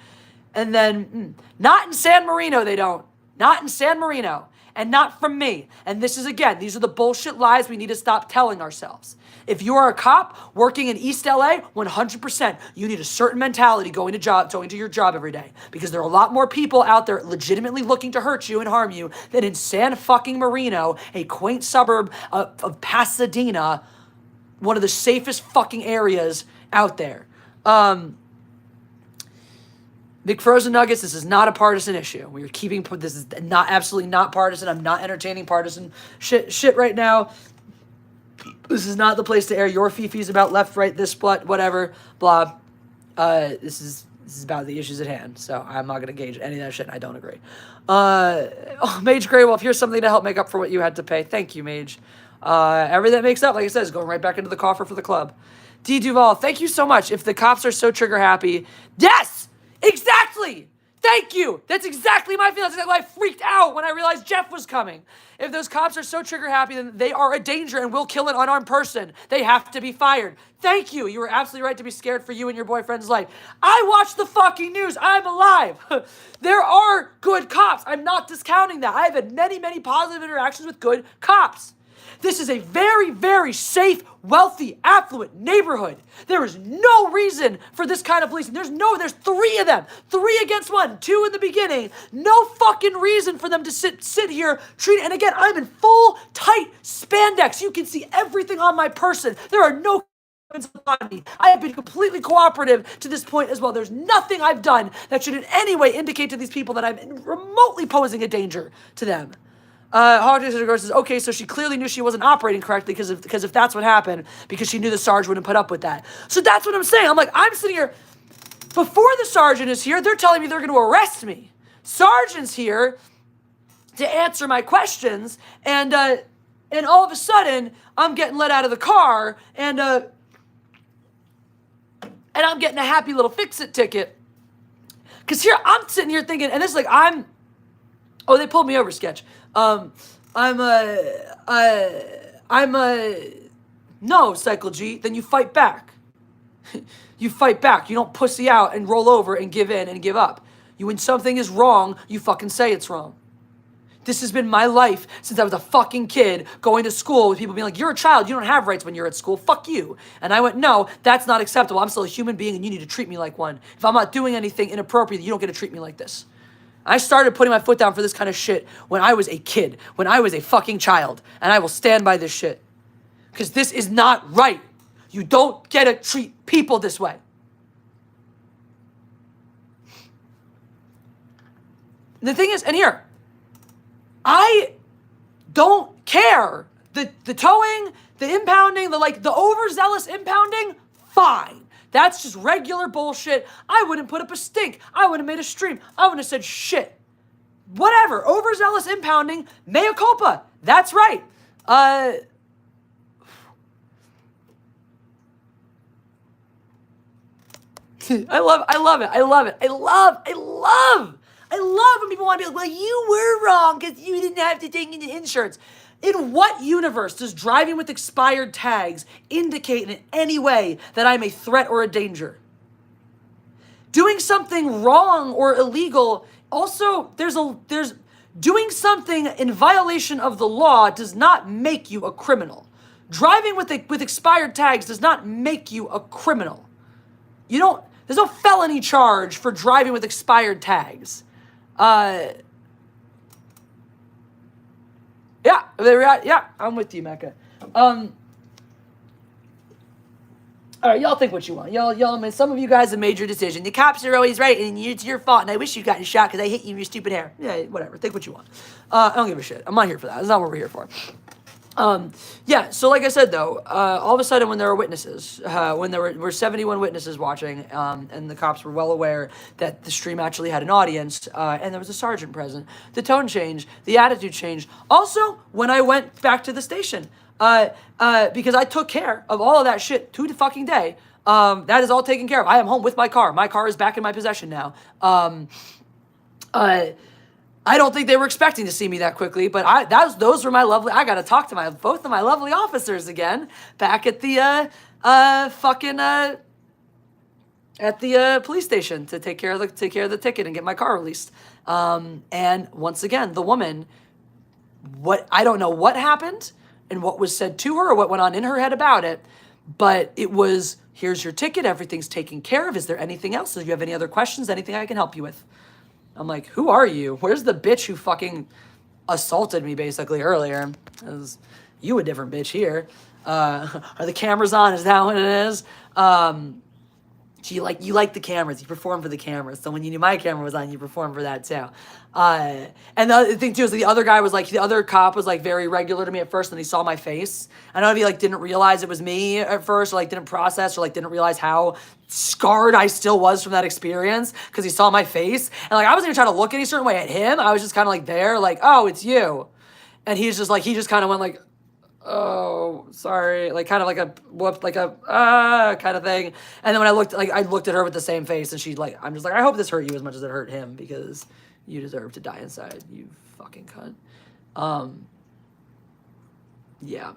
And then, not in San Marino, they don't. Not in San Marino. And not from me. And this is, again, these are the bullshit lies we need to stop telling ourselves. If you are a cop working in East LA, 100%, you need a certain mentality going to your job every day. Because there are a lot more people out there legitimately looking to hurt you and harm you than in San fucking Marino, a quaint suburb of Pasadena, one of the safest fucking areas out there. McFrozen Nuggets, this is not a partisan issue. We're keeping, this is not, absolutely not partisan. I'm not entertaining partisan shit right now. This is not the place to air your fifis about left, right, this, whatever, blah. This is about the issues at hand. So I'm not going to gauge any of that shit. I don't agree. Mage Greywolf, here's something to help make up for what you had to pay. Thank you, Mage. Everything that makes up, like I said, is going right back into the coffer for the club. D. Duval, thank you so much. If the cops are so trigger happy, yes, exactly. Thank you. That's exactly my feeling. That's exactly why I freaked out when I realized Jeff was coming. If those cops are so trigger happy, then they are a danger and will kill an unarmed person. They have to be fired. Thank you. You were absolutely right to be scared for you and your boyfriend's life. I watch the fucking news. I'm alive. There are good cops. I'm not discounting that. I've had many, many positive interactions with good cops. This is a very, very safe, wealthy, affluent neighborhood. There is no reason for this kind of policing. There's three of them. 3 against 1, 2 in the beginning. No fucking reason for them to sit here treating. And again, I'm in full, tight spandex. You can see everything on my person. There are no on me. I have been completely cooperative to this point as well. There's nothing I've done that should in any way indicate to these people that I'm remotely posing a danger to them. Hog says, okay, so she clearly knew she wasn't operating correctly because if that's what happened, because she knew the sergeant wouldn't put up with that. So that's what I'm saying. I'm like, I'm sitting here, before the sergeant is here, they're telling me they're going to arrest me. Sergeant's here to answer my questions, and all of a sudden, I'm getting let out of the car, and I'm getting a happy little fix-it ticket. Because here, I'm sitting here thinking, and this is like, oh, they pulled me over, sketch. No, Cycle G, then you fight back. You fight back. You don't pussy out and roll over and give in and give up. When something is wrong, you fucking say it's wrong. This has been my life since I was a fucking kid, going to school with people being like, you're a child, you don't have rights when you're at school, fuck you. And I went, no, that's not acceptable. I'm still a human being and you need to treat me like one. If I'm not doing anything inappropriate, you don't get to treat me like this. I started putting my foot down for this kind of shit when I was a kid, when I was a fucking child, and I will stand by this shit. Because this is not right. You don't get to treat people this way. The thing is, and here, I don't care. The towing, the impounding, the overzealous impounding, fine. That's just regular bullshit. I wouldn't put up a stink. I wouldn't have made a stream. I wouldn't have said shit. Whatever. Overzealous impounding, mea culpa. That's right. I love when people want to be like, well, you were wrong because you didn't have to take into insurance. In what universe does driving with expired tags indicate in any way that I'm a threat or a danger? Doing something wrong or illegal, also, there's doing something in violation of the law does not make you a criminal. Driving with expired tags does not make you a criminal. There's no felony charge for driving with expired tags. Yeah, I'm with you, Mecca. All right, y'all think what you want. Y'all, some of you guys have made your decision. The cops are always right, and it's your fault, and I wish you'd gotten shot because I hit you in your stupid hair. Yeah, whatever. Think what you want. I don't give a shit. I'm not here for that. That's not what we're here for. Yeah, so like I said though, all of a sudden when there were witnesses, when there were 71 witnesses watching, and the cops were well aware that the stream actually had an audience, and there was a sergeant present, the tone changed, the attitude changed. Also, when I went back to the station, because I took care of all of that shit to the fucking day, that is all taken care of. I am home with my car. My car is back in my possession now. I don't think they were expecting to see me that quickly, but those were my lovely. I got to talk to both of my lovely officers again back at the police station to take care of the ticket and get my car released. And once again, the woman, I don't know what happened and what was said to her or what went on in her head about it, but it was, here's your ticket, everything's taken care of. Is there anything else? Do you have any other questions? Anything I can help you with? I'm like, who are you? Where's the bitch who fucking assaulted me basically earlier? You a different bitch here. Are the cameras on? Is that what it is? You like the cameras. You perform for the cameras. So when you knew my camera was on, you perform for that too. And the other thing too is the other cop was like very regular to me at first, and he saw my face. I don't know if he like didn't realize it was me at first, or like didn't process, or like didn't realize how scarred I still was from that experience because he saw my face. And like I wasn't even trying to look any certain way at him. I was just kind of like there, like, oh, it's you. And he just kind of went like, oh, sorry, like kind of like a whoop, like a kind of thing. And then when I looked at her with the same face, and I'm just like, I hope this hurt you as much as it hurt him, because you deserve to die inside, you fucking cunt. Yeah.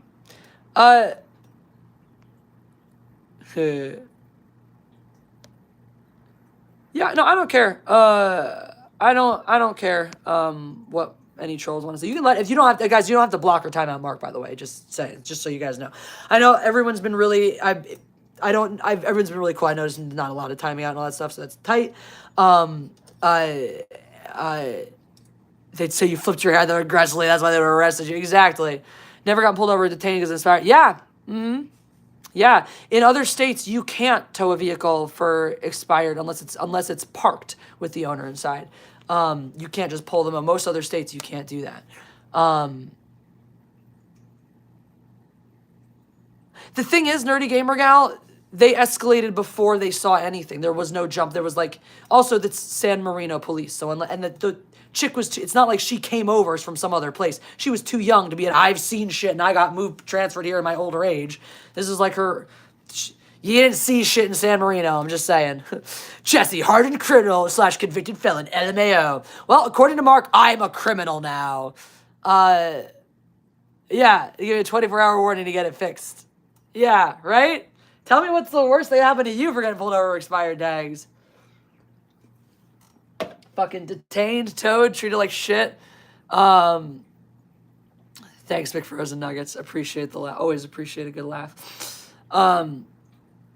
Yeah, no, I don't care. I don't care. What any trolls want to say. You can if you don't have to, guys, you don't have to block or timeout Mark, by the way. Just so you guys know. I know everyone's been really, everyone's been really cool. I noticed not a lot of timing out and all that stuff, so that's tight. They'd say you flipped your head there aggressively, that's why they were arrested you. Exactly. Never got pulled over or detained because inspired. Yeah. Mm-hmm. Yeah. In other states, you can't tow a vehicle for expired unless it's parked with the owner inside. You can't just pull them. In most other states, you can't do that. The thing is, Nerdy Gamer Gal, they escalated before they saw anything. There was no jump. There was like, also that's San Marino police. So, and the chick was, it's not like she came over from some other place. She was too young to be I've seen shit and I got transferred here in my older age. This is like her, you didn't see shit in San Marino, I'm just saying. Jesse, hardened criminal / convicted felon, LMAO. Well, according to Mark, I'm a criminal now. Yeah, you get a 24-hour warning to get it fixed. Yeah, right? Tell me what's the worst thing happened to you for getting pulled over with expired tags. Fucking detained, towed, treated like shit. Thanks, McFrozen Nuggets. Appreciate the laugh. Always appreciate a good laugh.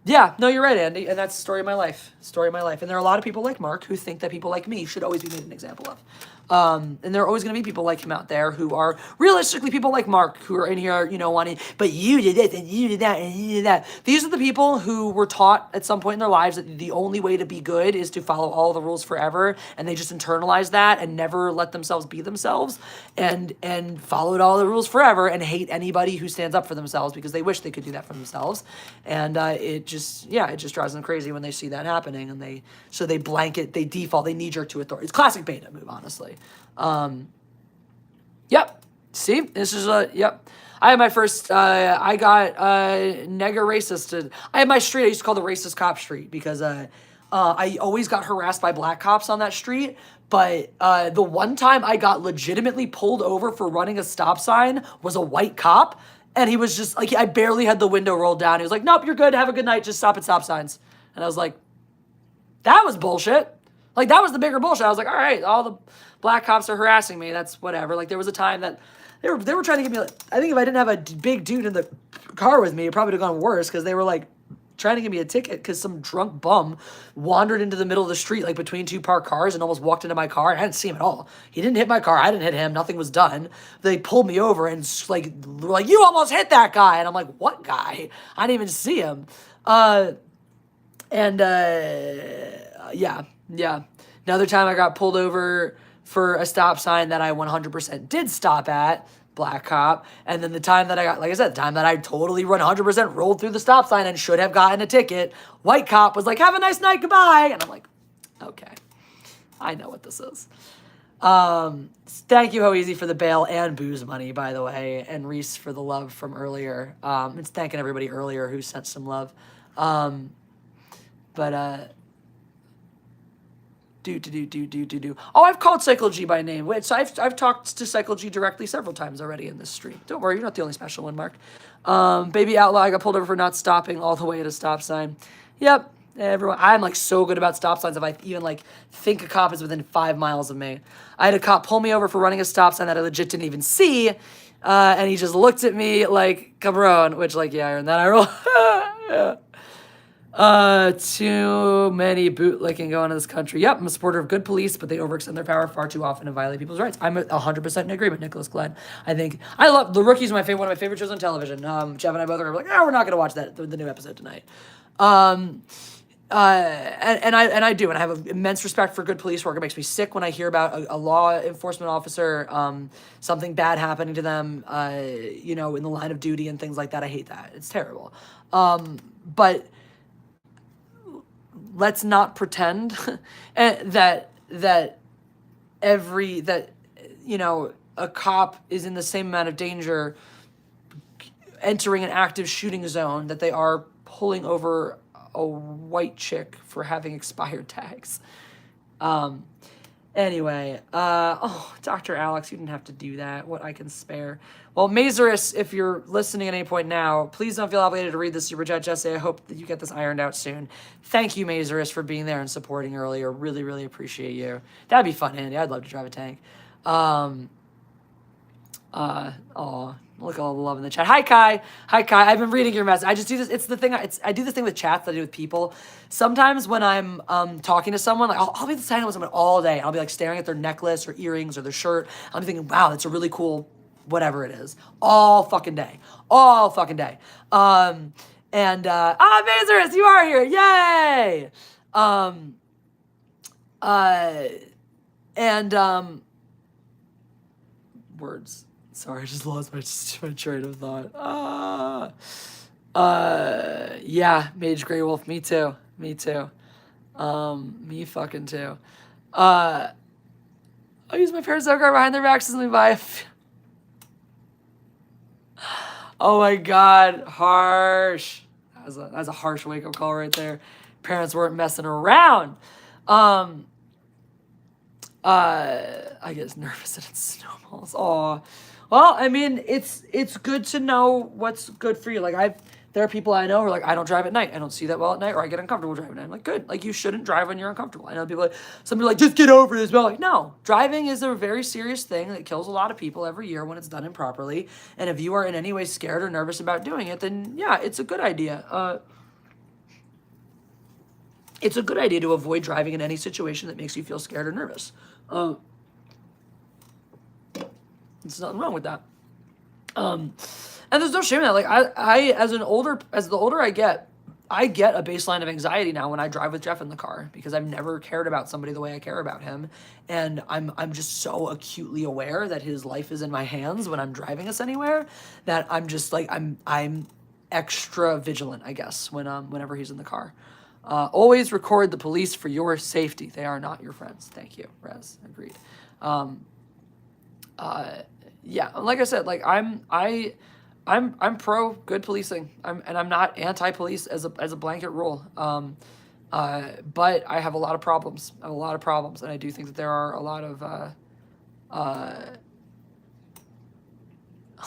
Yeah, no, you're right, Andy, and that's the story of my life. Story of my life. And there are a lot of people like Mark who think that people like me should always be made an example of. And there are always going to be people like him out there who are realistically people like Mark who are in here, wanting, but you did this and you did that and you did that. These are the people who were taught at some point in their lives that the only way to be good is to follow all the rules forever, and they just internalize that and never let themselves be themselves, and followed all the rules forever and hate anybody who stands up for themselves because they wish they could do that for themselves. And it just drives them crazy when they see that happening, and they default, they knee-jerk to authority. It's classic beta move, honestly. Yep. See, this is yep. I had my first, I got, nega racist. I had my street, I used to call the racist cop street because, I always got harassed by black cops on that street. But, the one time I got legitimately pulled over for running a stop sign was a white cop. And he was just like, I barely had the window rolled down. He was like, nope, you're good. Have a good night. Just stop at stop signs. And I was like, that was bullshit. Like, that was the bigger bullshit. I was like, all right, all the black cops are harassing me. That's whatever. Like, there was a time that they were trying to give me, like, I think if I didn't have a big dude in the car with me, it probably would have gone worse, because they were, like, trying to give me a ticket because some drunk bum wandered into the middle of the street, like, between two parked cars and almost walked into my car. I didn't see him at all. He didn't hit my car. I didn't hit him. Nothing was done. They pulled me over and, like, were like, you almost hit that guy. And I'm like, what guy? I didn't even see him. Yeah. Another time I got pulled over for a stop sign that I 100% did stop at, black cop. And then the time that I got, like I said, the time that I totally 100% rolled through the stop sign and should have gotten a ticket, white cop was like, have a nice night, goodbye. And I'm like, okay, I know what this is. Thank you, Ho Easy, for the bail and booze money, by the way, and Reese for the love from earlier. It's thanking everybody earlier who sent some love. Oh, I've called Cycle G by name. Wait, so I've talked to Cycle G directly several times already in this stream. Don't worry, you're not the only special one, Mark. Baby Outlaw, I got pulled over for not stopping all the way at a stop sign. Yep, everyone. I'm like so good about stop signs. If I even like think a cop is within 5 miles of me, I had a cop pull me over for running a stop sign that I legit didn't even see, and he just looked at me like cabron, which like yeah, I earned that. I roll. Yeah. Too many bootlicking going on in this country. Yep, I'm a supporter of good police, but they overextend their power far too often and violate people's rights. I'm 100% in agreement, Nicholas Glenn. I think I love The Rookie's one of my favorite shows on television. Jeff and I both are like, we're not gonna watch the new episode tonight. And I do, and I have immense respect for good police work. It makes me sick when I hear about a law enforcement officer, something bad happening to them, in the line of duty and things like that. I hate that. It's terrible. But let's not pretend that a cop is in the same amount of danger entering an active shooting zone that they are pulling over a white chick for having expired tags. Anyway, Dr. Alex, you didn't have to do that. What I can spare. Well, Mazurus, if you're listening at any point now, please don't feel obligated to read this super chat, Jesse. I hope that you get this ironed out soon. Thank you, Mazurus, for being there and supporting earlier. Really, really appreciate you. That'd be fun, Andy. I'd love to drive a tank. Look at all the love in the chat. Hi, Kai. Hi, Kai. I've been reading your message. I just do this. It's the thing. I do this thing with chats that I do with people. Sometimes when I'm talking to someone, like I'll be standing with someone all day. I'll be like staring at their necklace or earrings or their shirt. I'll be thinking, wow, that's a really cool whatever it is. All fucking day. Mazurus, you are here. Yay. Words. Sorry, I just lost my train of thought. Yeah, Mage Grey Wolf, me too. Me fucking too. I use my parents' car behind their backs as we buy Oh my god, harsh. That's a harsh wake-up call right there. Parents weren't messing around. I get nervous and it snowballs. Aw. Well, I mean, it's good to know what's good for you. Like there are people I know who are like, I don't drive at night. I don't see that well at night, or I get uncomfortable driving at night. I'm like, good. Like, you shouldn't drive when you're uncomfortable. I know people some people are like, just get over this. But like, no, driving is a very serious thing that kills a lot of people every year when it's done improperly. And if you are in any way scared or nervous about doing it, then yeah, it's a good idea. It's a good idea to avoid driving in any situation that makes you feel scared or nervous. There's nothing wrong with that. And there's no shame in that. Like the older I get a baseline of anxiety now when I drive with Jeff in the car, because I've never cared about somebody the way I care about him. And I'm just so acutely aware that his life is in my hands when I'm driving us anywhere, that I'm just like, I'm extra vigilant, I guess, whenever he's in the car. Always record the police for your safety. They are not your friends. Thank you, Rez. Agreed. Yeah, like I said, like I'm pro good policing. I'm not anti-police as a blanket rule. But I have a lot of problems. And I do think that there are a lot of I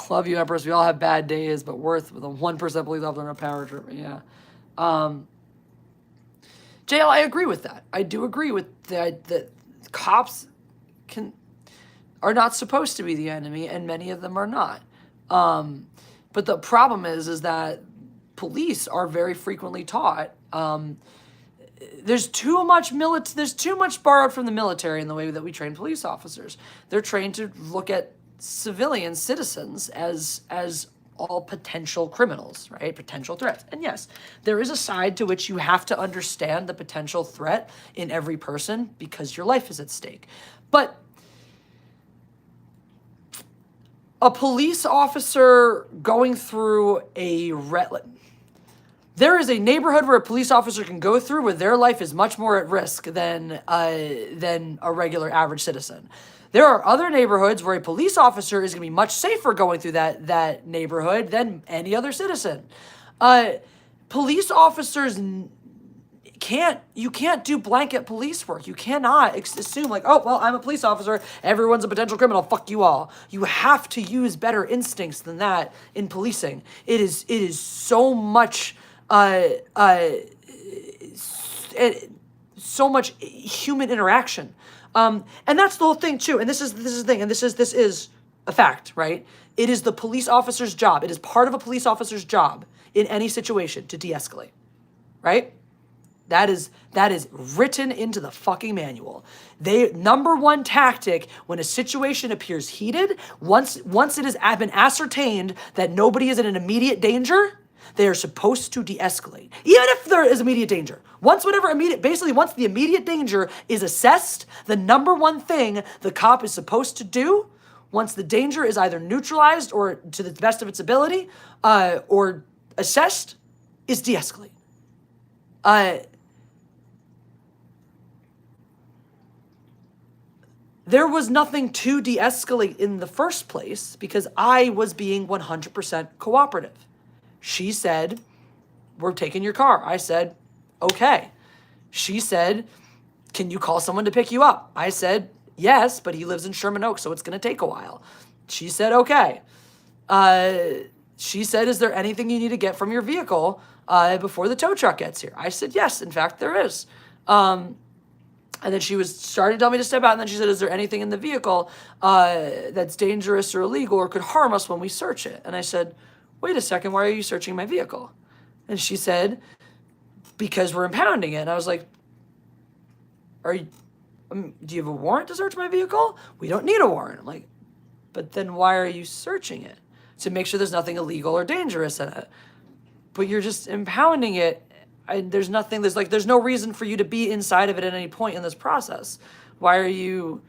love you, Empress. We all have bad days, but worth with a 1% police officer and a power trip. Yeah. JL, I agree with that. I do agree with that cops are not supposed to be the enemy, and many of them are not. But the problem is that police are very frequently taught. There's too much borrowed from the military in the way that we train police officers. They're trained to look at civilian citizens as all potential criminals, right? Potential threats. And yes, there is a side to which you have to understand the potential threat in every person because your life is at stake. But a police officer going through there is a neighborhood where a police officer can go through where their life is much more at risk than a regular average citizen. There are other neighborhoods where a police officer is going to be much safer going through that neighborhood than any other citizen. Police officers you can't do blanket police work. You cannot assume like, oh, well, I'm a police officer, everyone's a potential criminal, fuck you all. You have to use better instincts than that in policing. It is so much so much human interaction. And that's the whole thing too. And this is the thing, and this is a fact, right? It is the police officer's job. It is part of a police officer's job in any situation to de-escalate, right? That is written into the fucking manual. Number one tactic when a situation appears heated, once it has been ascertained that nobody is in an immediate danger, they are supposed to de-escalate. Even if there is immediate danger. Once the immediate danger is assessed, the number one thing the cop is supposed to do, once the danger is either neutralized or to the best of its ability, or assessed, is de-escalate. There was nothing to de-escalate in the first place because I was being 100% cooperative. She said, we're taking your car. I said, okay. She said, can you call someone to pick you up? I said, yes, but he lives in Sherman Oaks, so it's going to take a while. She said, okay. She said, is there anything you need to get from your vehicle before the tow truck gets here? I said, yes, in fact, there is. And then she was starting to tell me to step out, and then she said, is there anything in the vehicle that's dangerous or illegal or could harm us when we search it? And I said, wait a second, why are you searching my vehicle? And she said, because we're impounding it. And I was like, do you have a warrant to search my vehicle? We don't need a warrant. I'm like, but then why are you searching it? To make sure there's nothing illegal or dangerous in it. But you're just impounding it. There's no reason for you to be inside of it at any point in this process. Why are you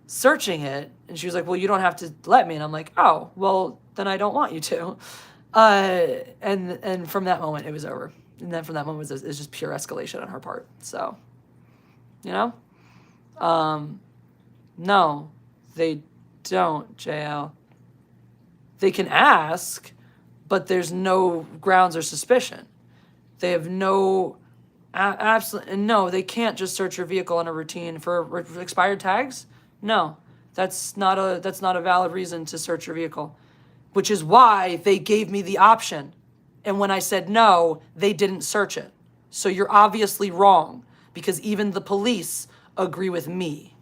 searching it? And she was like, well, you don't have to let me. And I'm like, oh, well, then I don't want you to. And from that moment, it was over. And then from that moment, it was just pure escalation on her part. So, no, they don't, JL. They can ask, but there's no grounds or suspicion. They have no, absolutely, no, they can't just search your vehicle on a routine for expired tags. No, that's not a valid reason to search your vehicle, which is why they gave me the option. And when I said no, they didn't search it. So you're obviously wrong because even the police agree with me.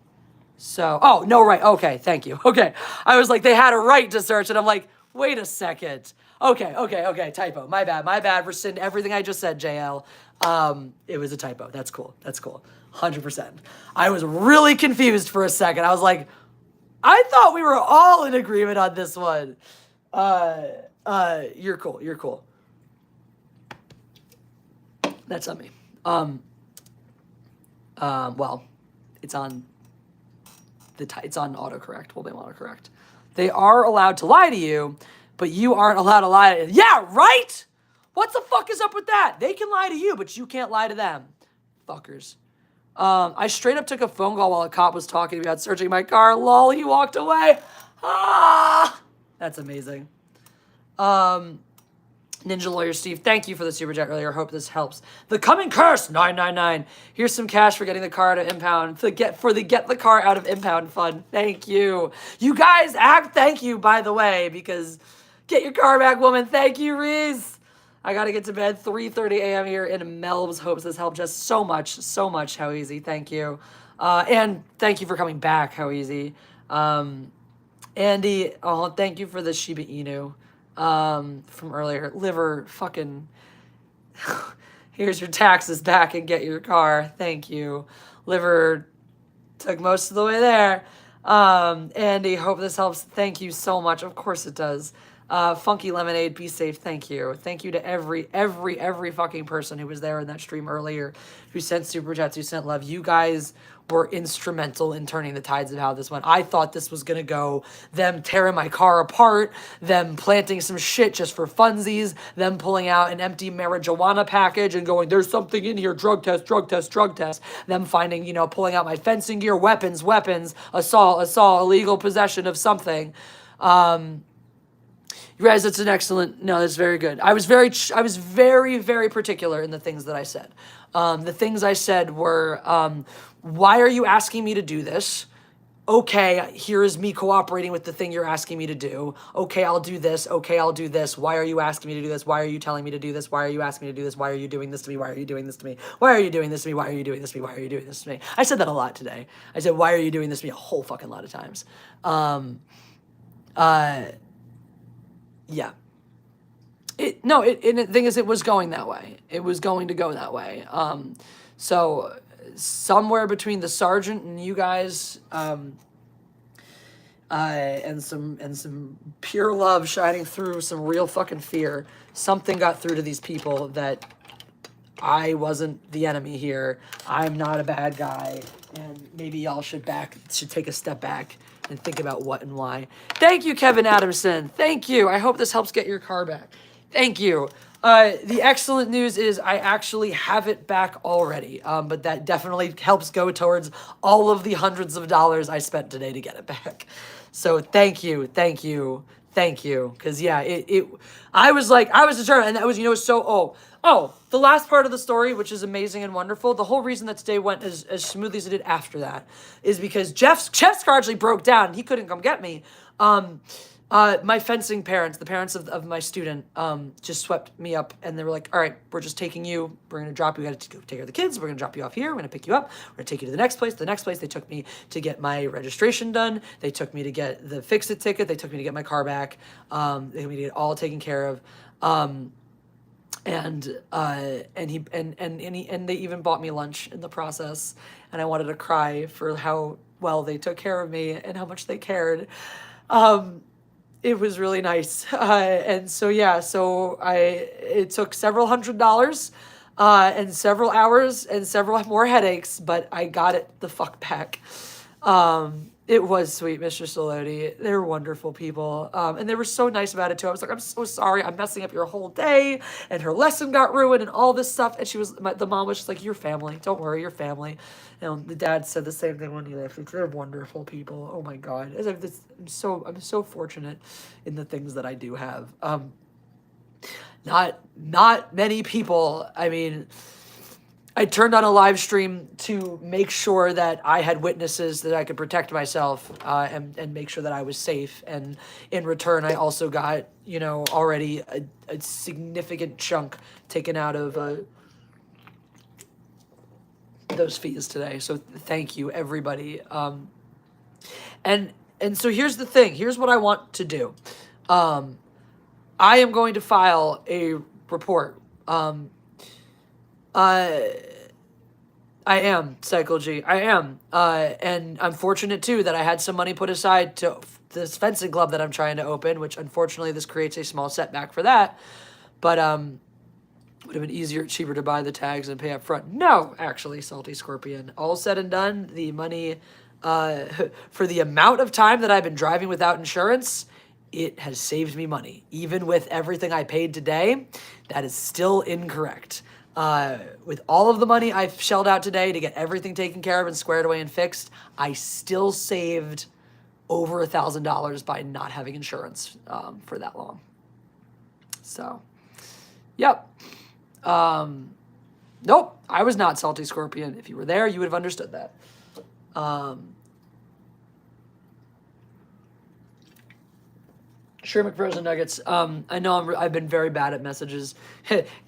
So, oh, no, right. Okay, thank you. Okay. I was like, they had a right to search it. I'm like, wait a second. Okay, typo. My bad. Rescind everything I just said, JL. It was a typo. That's cool. 100%. I was really confused for a second. I was like, I thought we were all in agreement on this one. You're cool. That's on me. Well, it's on it's on autocorrect. We'll blame autocorrect. They are allowed to lie to you, but you aren't allowed to lie to... Yeah, right? What the fuck is up with that? They can lie to you, but you can't lie to them. Fuckers. I straight up took a phone call while a cop was talking about searching my car. Lol, he walked away. Ah! That's amazing. Ninja Lawyer Steve, thank you for the super chat earlier. Hope this helps. The Coming Curse 999. Here's some cash for getting the car out of impound. Get the car out of impound fund. Thank you. You guys thank you, by the way, because get your car back, woman. Thank you, Reese. I gotta get to bed 3:30 a.m. here in Melbs. Hopes this helped just so much. How easy. Thank you. And thank you for coming back. How easy. Andy, thank you for the Shiba Inu. From earlier. Liver, fucking, here's your taxes back and get your car. Thank you. Liver took most of the way there. Andy, hope this helps. Thank you so much. Of course it does. Funky Lemonade, be safe. Thank you. Thank you to every fucking person who was there in that stream earlier, who sent super chats, who sent love. You guys were instrumental in turning the tides of how this went. I thought this was gonna go them tearing my car apart, them planting some shit just for funsies, them pulling out an empty marijuana package and going, there's something in here, drug test, drug test, drug test. Them finding, you know, pulling out my fencing gear, weapons, assault, illegal possession of something. You guys, that's an excellent, no, that's very good. I was very, very particular in the things that I said. The things I said were, why are you asking me to do this? Okay, here is me cooperating with the thing you're asking me to do. Okay, I'll do this. Okay, I'll do this. Why are you asking me to do this? Why are you telling me to do this? Why are you asking me to do this? Why are you doing this to me? Why are you doing this to me? Why are you doing this to me? Why are you doing this to me? Why are you doing this to me? I said that a lot today. I said, why are you doing this to me? A whole fucking lot of times. Yeah. The thing is, it was going that way. It was going to go that way. So somewhere between the sergeant and you guys, and some pure love shining through some real fucking fear, something got through to these people that I wasn't the enemy here. I'm not a bad guy, and maybe y'all should take a step back and think about what and why. Thank you, Kevin Adamson. Thank you. I hope this helps get your car back. Thank you. The excellent news is I actually have it back already, but that definitely helps go towards all of the hundreds of dollars I spent today to get it back. So thank you. Because yeah, I was determined, and that was, the last part of the story, which is amazing and wonderful. The whole reason that today went as smoothly as it did after that is because Jeff's car actually broke down and he couldn't come get me. My fencing parents, the parents of my student, just swept me up and they were like, all right, we're just taking you. We're going to drop you. We got to go take care of the kids. We're going to drop you off here. We're going to pick you up. We're going to take you to the next place. They took me to get my registration done. They took me to get the fix-it ticket. They took me to get my car back. They took me to get it all taken care of. And they even bought me lunch in the process. And I wanted to cry for how well they took care of me and how much they cared. It was really nice. And so, yeah, it took several $100s, and several hours and several more headaches, but I got it the fuck back. It was sweet, Mr. Soloti. They were wonderful people. And they were so nice about it too. I was like, I'm so sorry. I'm messing up your whole day. And her lesson got ruined and all this stuff. And the mom was just like, you're family. Don't worry, you're family. And the dad said the same thing when he left. They're wonderful people. Oh my God. I'm so fortunate in the things that I do have. Not many people. I mean, I turned on a live stream to make sure that I had witnesses that I could protect myself, and make sure that I was safe. And in return, I also got, already a significant chunk taken out of those fees today. So thank you, everybody. And so here's the thing. Here's what I want to do. I am going to file a report. I am, Cycle G. I am. And I'm fortunate, too, that I had some money put aside to this fencing club that I'm trying to open, which, unfortunately, this creates a small setback for that. But would have been easier, cheaper to buy the tags and pay up front. No, actually, Salty Scorpion. All said and done, the money, for the amount of time that I've been driving without insurance, it has saved me money. Even with everything I paid today, that is still incorrect. With all of the money I've shelled out today to get everything taken care of and squared away and fixed, I still saved over $1,000 by not having insurance for that long. So, yep. Nope, I was not Salty Scorpion. If you were there, you would have understood that. Sure, McFrozen Nuggets. I know I've been very bad at messages.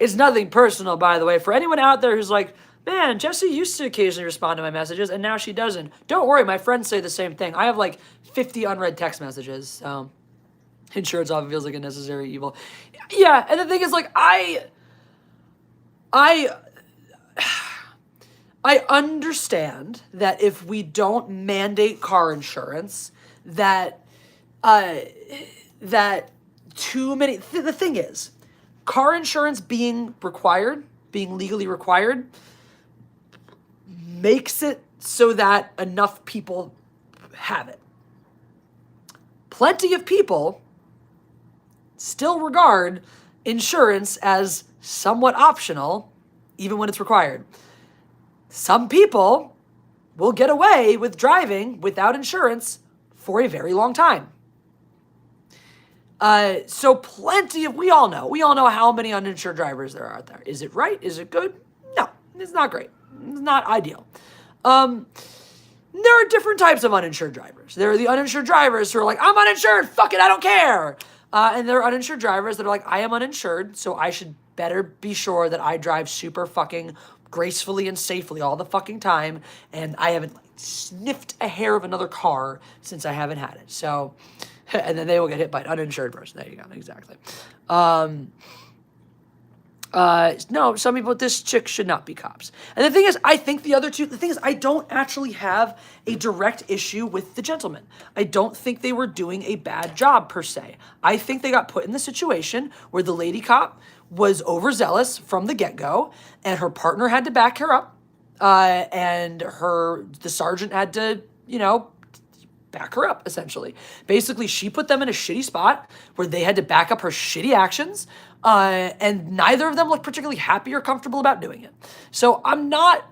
It's nothing personal, by the way. For anyone out there who's like, man, Jessie used to occasionally respond to my messages, and now she doesn't. Don't worry, my friends say the same thing. I have like 50 unread text messages. Insurance often feels like a necessary evil. Yeah, and the thing is, like, I understand that if we don't mandate car insurance, that too many. The thing is, car insurance being legally required, makes it so that enough people have it. Plenty of people still regard insurance as somewhat optional, even when it's required. Some people will get away with driving without insurance for a very long time. So we all know how many uninsured drivers there are out there. Is it right? Is it good? No, it's not great. It's not ideal. There are different types of uninsured drivers. There are the uninsured drivers who are like, I'm uninsured, fuck it, I don't care. And there are uninsured drivers that are like, I am uninsured, so I should better be sure that I drive super fucking gracefully and safely all the fucking time, and I haven't sniffed a hair of another car since I haven't had it. So, and then they will get hit by an uninsured person. There you go, exactly. No, some people, this chick should not be cops. And the thing is, I think I don't actually have a direct issue with the gentleman. I don't think they were doing a bad job per se. I think they got put in the situation where the lady cop was overzealous from the get-go, and her partner had to back her up, and the sergeant had to, back her up, essentially. Basically, she put them in a shitty spot where they had to back up her shitty actions, and neither of them looked particularly happy or comfortable about doing it. So I'm not,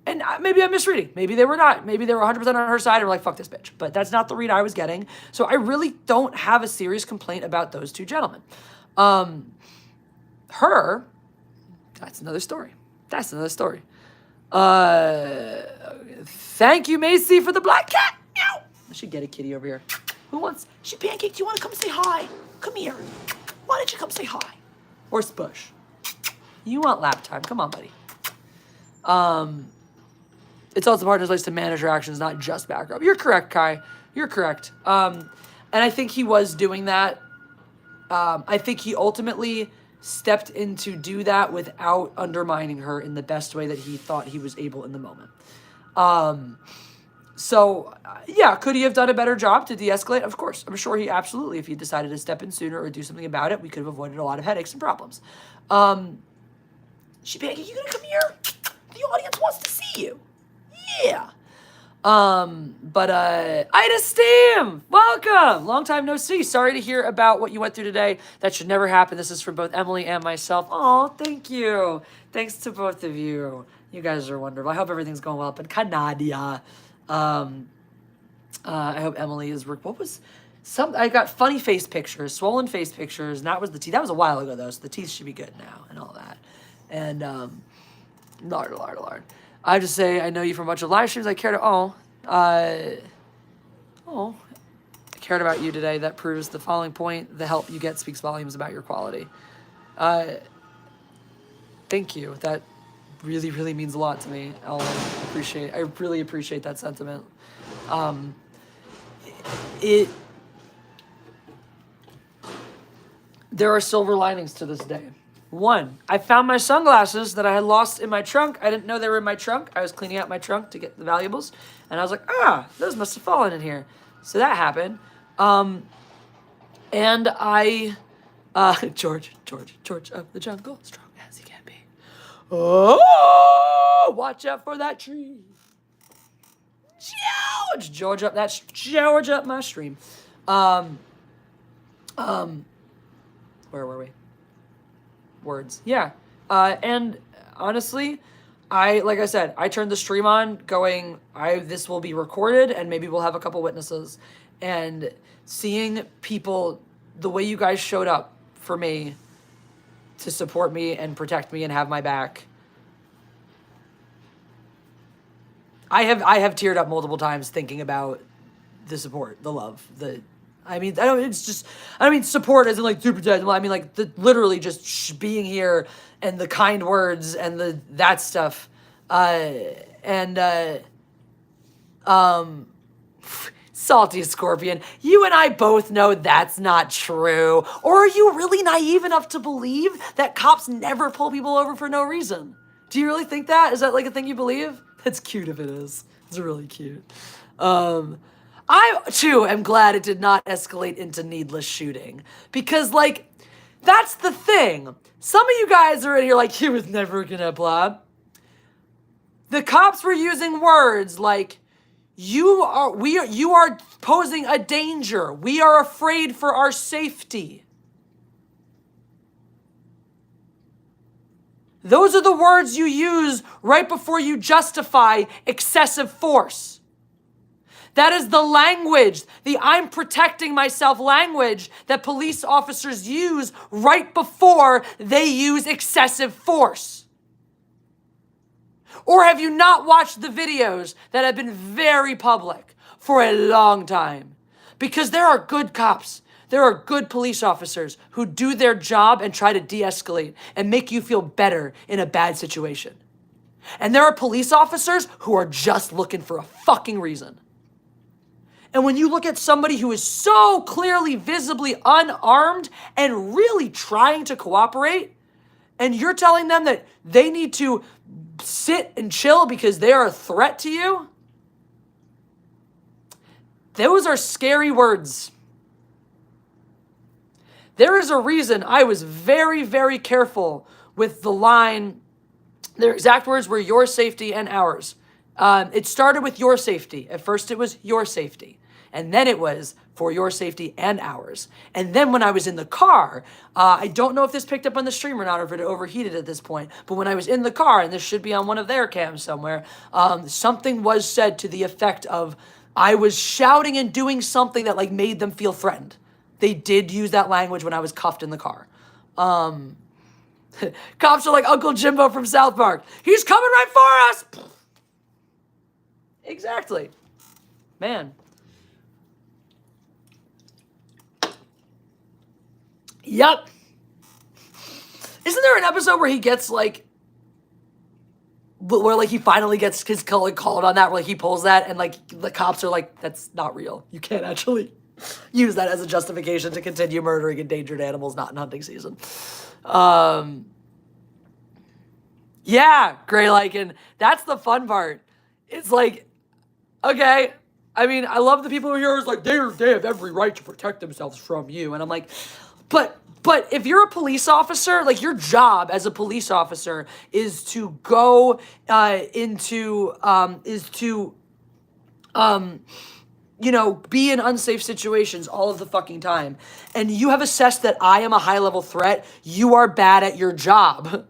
and maybe I'm misreading. Maybe they were not. Maybe they were 100% on her side and were like, fuck this bitch. But that's not the read I was getting. So I really don't have a serious complaint about those two gentlemen. Her, that's another story. Thank you, Macy, for the black cat. Meow. I should get a kitty over here. Who wants? She Pancake, do you want to come say hi? Come here. Why don't you come say hi? Or Spush. You want lap time. Come on, buddy. It's also partner's place to manage her actions, not just back her up. You're correct, Kai. You're correct. And I think he was doing that. I think he ultimately stepped in to do that without undermining her in the best way that he thought he was able in the moment. So, yeah, could he have done a better job to de-escalate? Of course. I'm sure he absolutely, if he decided to step in sooner or do something about it, we could have avoided a lot of headaches and problems. She Pancake, you gonna come here? The audience wants to see you. Yeah. But Ida Steam, welcome. Long time no see. Sorry to hear about what you went through today. That should never happen. This is for both Emily and myself. Oh, thank you. Thanks to both of you. You guys are wonderful. I hope everything's going well up in Canada. I hope Emily is. What was I got funny face pictures, swollen face pictures, and that was the teeth. That was a while ago though, so the teeth should be good now and all that. And lard. I just say I know you from a bunch of live streams. I cared. I cared about you today. That proves the following point: the help you get speaks volumes about your quality. Thank you. That really, really means a lot to me. I really appreciate that sentiment. There are silver linings to this day. One, I found my sunglasses that I had lost in my trunk. I didn't know they were in my trunk. I was cleaning out my trunk to get the valuables, and I was like, those must have fallen in here. So that happened. And I, George of the jungle, strong as he can be. Oh, watch out for that tree. George up my stream. Where were we? Words. Yeah. And honestly, like I said, I turned the stream on going, this will be recorded and maybe we'll have a couple witnesses. And seeing people, the way you guys showed up for me to support me and protect me and have my back. I have teared up multiple times thinking about the support, the love, I don't mean support as in like to protect. I mean like literally just being here and the kind words and that stuff. Salty Scorpion, you and I both know that's not true. Or are you really naive enough to believe that cops never pull people over for no reason? Do you really think that? Is that like a thing you believe? It's cute if it is. It's really cute. I I, too, am glad it did not escalate into needless shooting. Because, like, that's the thing. Some of you guys are in here like, he was never gonna blah. The cops were using words like, you are posing a danger. We are afraid for our safety. Those are the words you use right before you justify excessive force. That is the language, the I'm protecting myself language that police officers use right before they use excessive force. Or have you not watched the videos that have been very public for a long time? Because there are good cops. There are good police officers who do their job and try to de-escalate and make you feel better in a bad situation. And there are police officers who are just looking for a fucking reason. And when you look at somebody who is so clearly, visibly unarmed and really trying to cooperate, and you're telling them that they need to sit and chill because they are a threat to you, those are scary words. There is a reason I was very, very careful with the line. Their exact words were your safety and ours. It started with your safety. At first it was your safety. And then it was for your safety and ours. And then when I was in the car, I don't know if this picked up on the stream or not, or if it overheated at this point, but when I was in the car, and this should be on one of their cams somewhere, something was said to the effect of, I was shouting and doing something that like made them feel threatened. They did use that language when I was cuffed in the car. Cops are like Uncle Jimbo from South Park. He's coming right for us. Exactly. Man. Yup. Isn't there an episode where he gets like, where like he finally gets his called on that, where like he pulls that and like the cops are like, that's not real. You can't actually use that as a justification to continue murdering endangered animals not in hunting season. Yeah, Gray Lycan. That's the fun part. It's like, okay, I mean, I love the people who are here who's like, they have every right to protect themselves from you. And I'm like, but if you're a police officer, like your job as a police officer is to go be in unsafe situations all of the fucking time. And you have assessed that I am a high-level threat. You are bad at your job.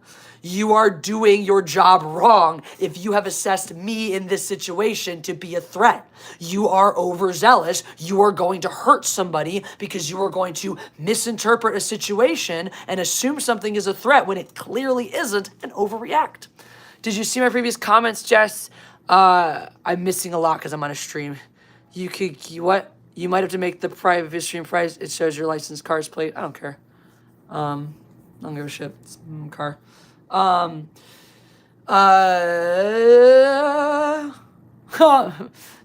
You are doing your job wrong if you have assessed me in this situation to be a threat. You are overzealous. You are going to hurt somebody because you are going to misinterpret a situation and assume something is a threat when it clearly isn't and overreact. Did you see my previous comments, Jess? I'm missing a lot because I'm on a stream. You might have to make the private stream price. It shows your licensed car's plate. I don't care. I don't give a shit. It's a car.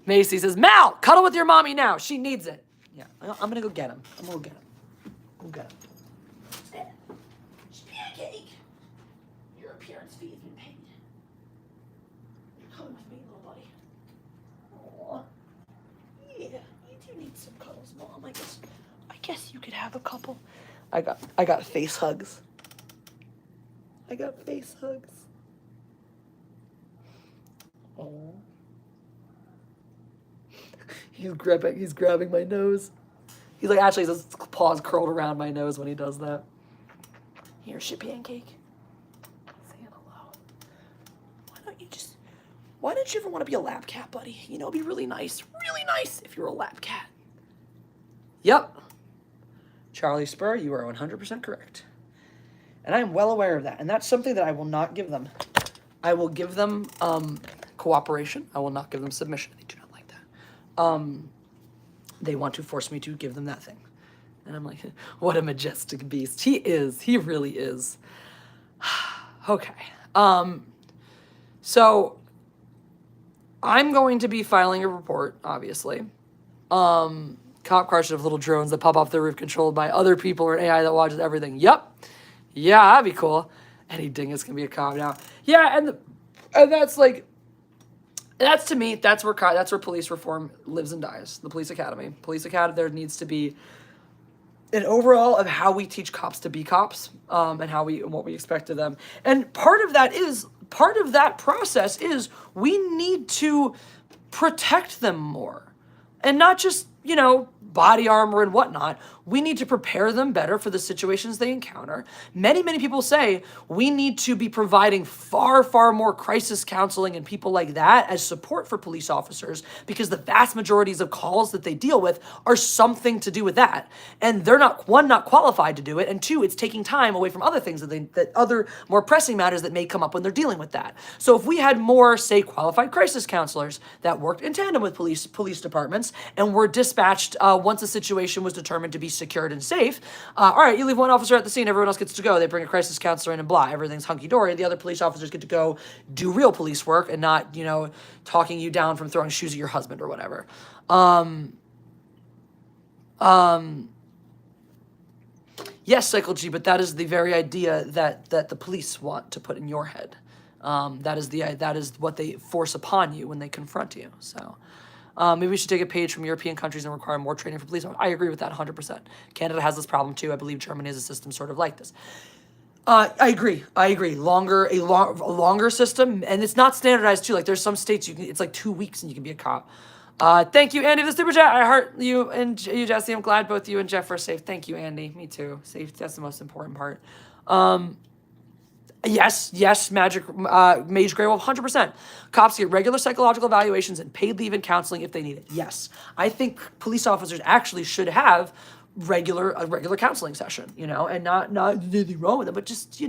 Macy says, Mal, cuddle with your mommy now. She needs it. Yeah, I'm gonna go get him. Go get him. Pancake. Your appearance fee has been paid. You're coming with me, little buddy. Aww. Yeah, you do need some cuddles, Mom. I guess you could have a couple. I got face hugs. Oh. He's grabbing my nose. He's like, actually, his paws curled around my nose when he does that. Here's your pancake. Saying hello. Why don't you ever want to be a lap cat, buddy? You know, it'd be really nice if you were a lap cat. Yep. Charlie Spur, you are 100% correct. And I am well aware of that. And that's something that I will not give them. I will give them cooperation. I will not give them submission. They do not like that. They want to force me to give them that thing. And I'm like, what a majestic beast. He is. He really is. Okay. So I'm going to be filing a report, obviously. Cop cars of little drones that pop off the roof controlled by other people or an AI that watches everything. Yep. Yeah, that'd be cool. Any dingus can be a cop now. Yeah, and that's like, That's, to me, that's where police reform lives and dies. The police academy. Police academy, there needs to be an overall of how we teach cops to be cops, and what we expect of them. And part of that process is we need to protect them more, and not just, body armor and whatnot. We need to prepare them better for the situations they encounter. Many, many people say we need to be providing far, far more crisis counseling and people like that as support for police officers, because the vast majorities of calls that they deal with are something to do with that. And they're not, one, not qualified to do it, and two, it's taking time away from other things that other more pressing matters that may come up when they're dealing with that. So if we had more, say, qualified crisis counselors that worked in tandem with police departments and were dispatched once a situation was determined to be secured and safe. All right, you leave one officer at the scene, everyone else gets to go. They bring a crisis counselor in and blah, everything's hunky-dory. The other police officers get to go do real police work and not, talking you down from throwing shoes at your husband or whatever. Yes, Cycle G, but that is the very idea that the police want to put in your head. That is what they force upon you when they confront you. So maybe we should take a page from European countries and require more training for police. I agree with that 100%. Canada has this problem too. I believe Germany has a system sort of like this. I agree. A longer system, and it's not standardized too. Like there's some states it's like 2 weeks and you can be a cop. Thank you, Andy, for the super chat. I heart you and you, Jesse. I'm glad both you and Jeff are safe. Thank you, Andy. Me too. Safe. That's the most important part. Yes, Mage Grey Wolf, 100%. Cops get regular psychological evaluations and paid leave and counseling if they need it. Yes, I think police officers actually should have a regular counseling session, and not anything wrong with it, but just,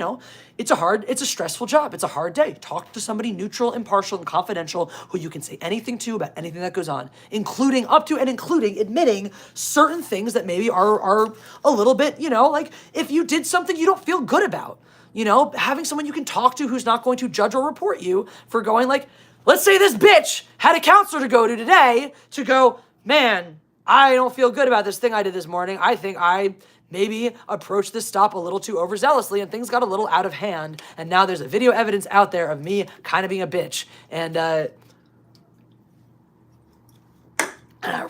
it's a stressful job. It's a hard day. Talk to somebody neutral, impartial, and confidential who you can say anything to about anything that goes on, including admitting certain things that maybe are a little bit, like if you did something you don't feel good about. Having someone you can talk to who's not going to judge or report you for going like, let's say this bitch had a counselor to go to today to go, man, I don't feel good about this thing I did this morning. I think I maybe approached this stop a little too overzealously and things got a little out of hand. And now there's a video evidence out there of me kind of being a bitch and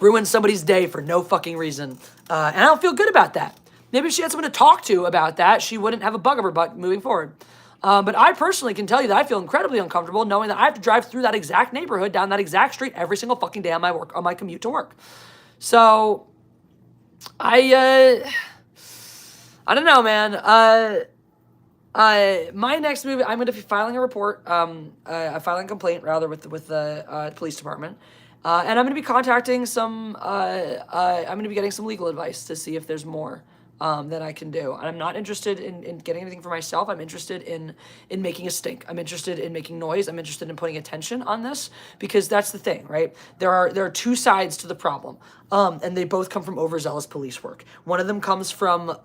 ruined somebody's day for no fucking reason. And I don't feel good about that. Maybe if she had someone to talk to about that, she wouldn't have a bug up her butt moving forward. But I personally can tell you that I feel incredibly uncomfortable knowing that I have to drive through that exact neighborhood, down that exact street every single fucking day on my commute to work. So, I don't know, man. My next move, I'm going to be filing a report, filing a complaint rather with the police department. And I'm going to be contacting I'm going to be getting some legal advice to see if there's more that I can do. And I'm not interested in getting anything for myself. I'm interested in making a stink. I'm interested in making noise. I'm interested in putting attention on this because that's the thing, right? There are two sides to the problem. And they both come from overzealous police work. One of them comes from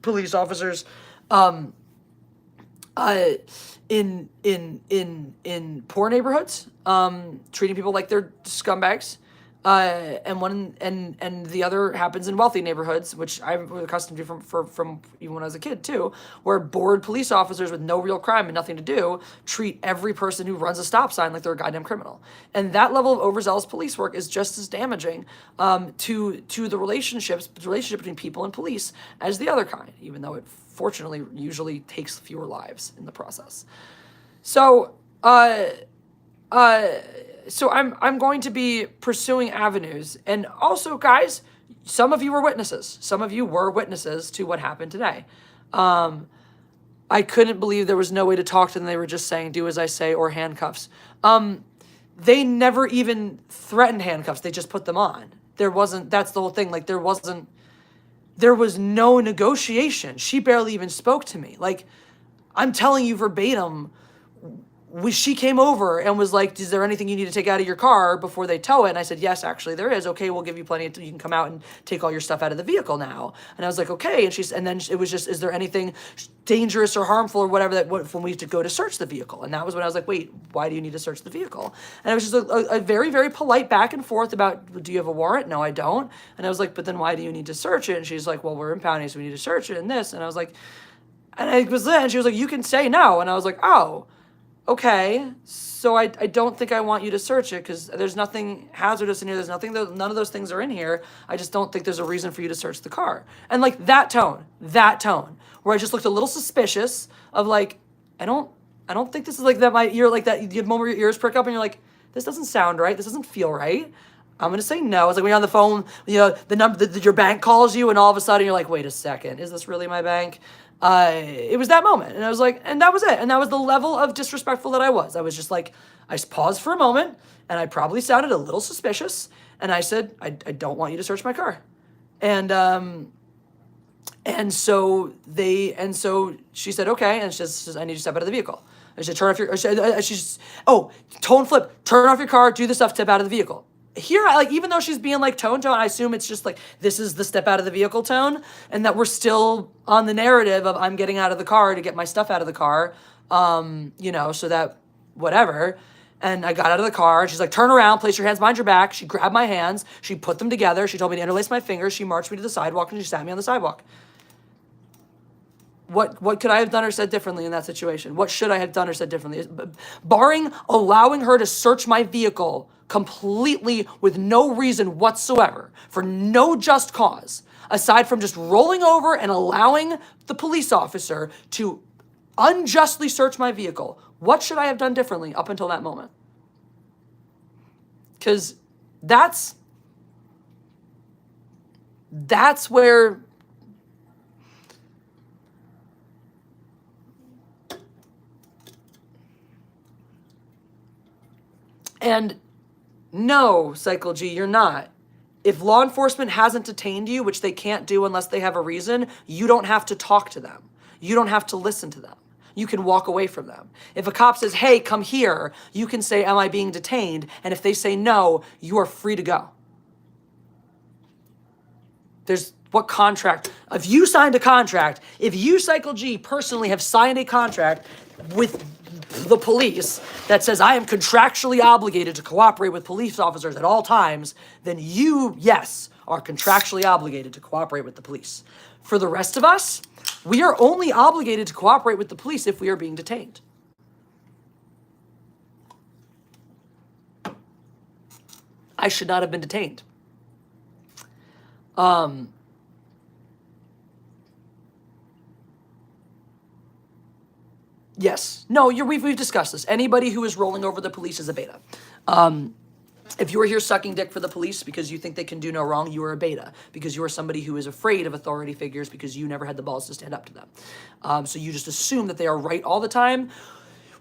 police officers in poor neighborhoods, treating people like they're scumbags. And the other happens in wealthy neighborhoods, which I was accustomed to from even when I was a kid too, where bored police officers with no real crime and nothing to do treat every person who runs a stop sign like they're a goddamn criminal. And that level of overzealous police work is just as damaging to the relationship between people and police as the other kind, even though it fortunately usually takes fewer lives in the process. So I'm going to be pursuing avenues. And also, guys, some of you were witnesses. Some of you were witnesses to what happened today. I couldn't believe there was no way to talk to them. They were just saying, do as I say, or handcuffs. They never even threatened handcuffs. They just put them on. That's the whole thing. Like, there was no negotiation. She barely even spoke to me. Like, I'm telling you verbatim, she came over and was like, is there anything you need to take out of your car before they tow it? And I said, yes, actually there is. Okay, we'll give you plenty of time. You can come out and take all your stuff out of the vehicle now. And I was like, okay. And then it was just, is there anything dangerous or harmful or whatever when we have to go to search the vehicle? And that was when I was like, wait, why do you need to search the vehicle? And it was just a very, very polite back and forth about, do you have a warrant? No, I don't. And I was like, but then why do you need to search it? And she's like, well, we're impounding, so we need to search it and this. And I was like, and she was like, you can say no. And I was like, oh. okay, so I don't think I want you to search it because there's nothing hazardous in here. There's nothing, none of those things are in here. I just don't think there's a reason for you to search the car. And like that tone, where I just looked a little suspicious of like, I don't think this is like that. My ear, like that, the moment where your ears prick up and you're like, this doesn't sound right. This doesn't feel right. I'm gonna say no. It's like when you're on the phone, you know, the number, your bank calls you, and all of a sudden you're like, wait a second, is this really my bank? It was that moment, and I was like, and that was it, and that was the level of disrespectful that I was. I was just like, I paused for a moment, and I probably sounded a little suspicious, and I said, I don't want you to search my car, and so she said, okay, and she says, I need you to step out of the vehicle. I said, turn off your, tone flip, turn off your car, do the stuff, step out of the vehicle. Here, like, even though she's being like tone, I assume it's just like, this is the step out of the vehicle tone, and that we're still on the narrative of I'm getting out of the car to get my stuff out of the car, you know, so that whatever. And I got out of the car, and she's like, turn around, place your hands behind your back. She grabbed my hands, she put them together, she told me to interlace my fingers, she marched me to the sidewalk, and she sat me on the sidewalk. What could I have done or said differently in that situation? What should I have done or said differently? Barring allowing her to search my vehicle completely with no reason whatsoever, for no just cause, aside from just rolling over and allowing the police officer to unjustly search my vehicle, what should I have done differently up until that moment? Because that's where... And no, Cycle G, you're not. If law enforcement hasn't detained you, which they can't do unless they have a reason, you don't have to talk to them. You don't have to listen to them. You can walk away from them. If a cop says, hey, come here, you can say, am I being detained? And if they say no, you are free to go. There's what contract? If you signed a contract, if you, Cycle G, personally have signed a contract with the police that says I am contractually obligated to cooperate with police officers at all times, then you, yes, are contractually obligated to cooperate with the police. For the rest of us, we are only obligated to cooperate with the police if we are being detained. I should not have been detained. Yes. No, we've discussed this. Anybody who is rolling over the police is a beta. If you are here sucking dick for the police because you think they can do no wrong, you are a beta. Because you are somebody who is afraid of authority figures because you never had the balls to stand up to them. So you just assume that they are right all the time.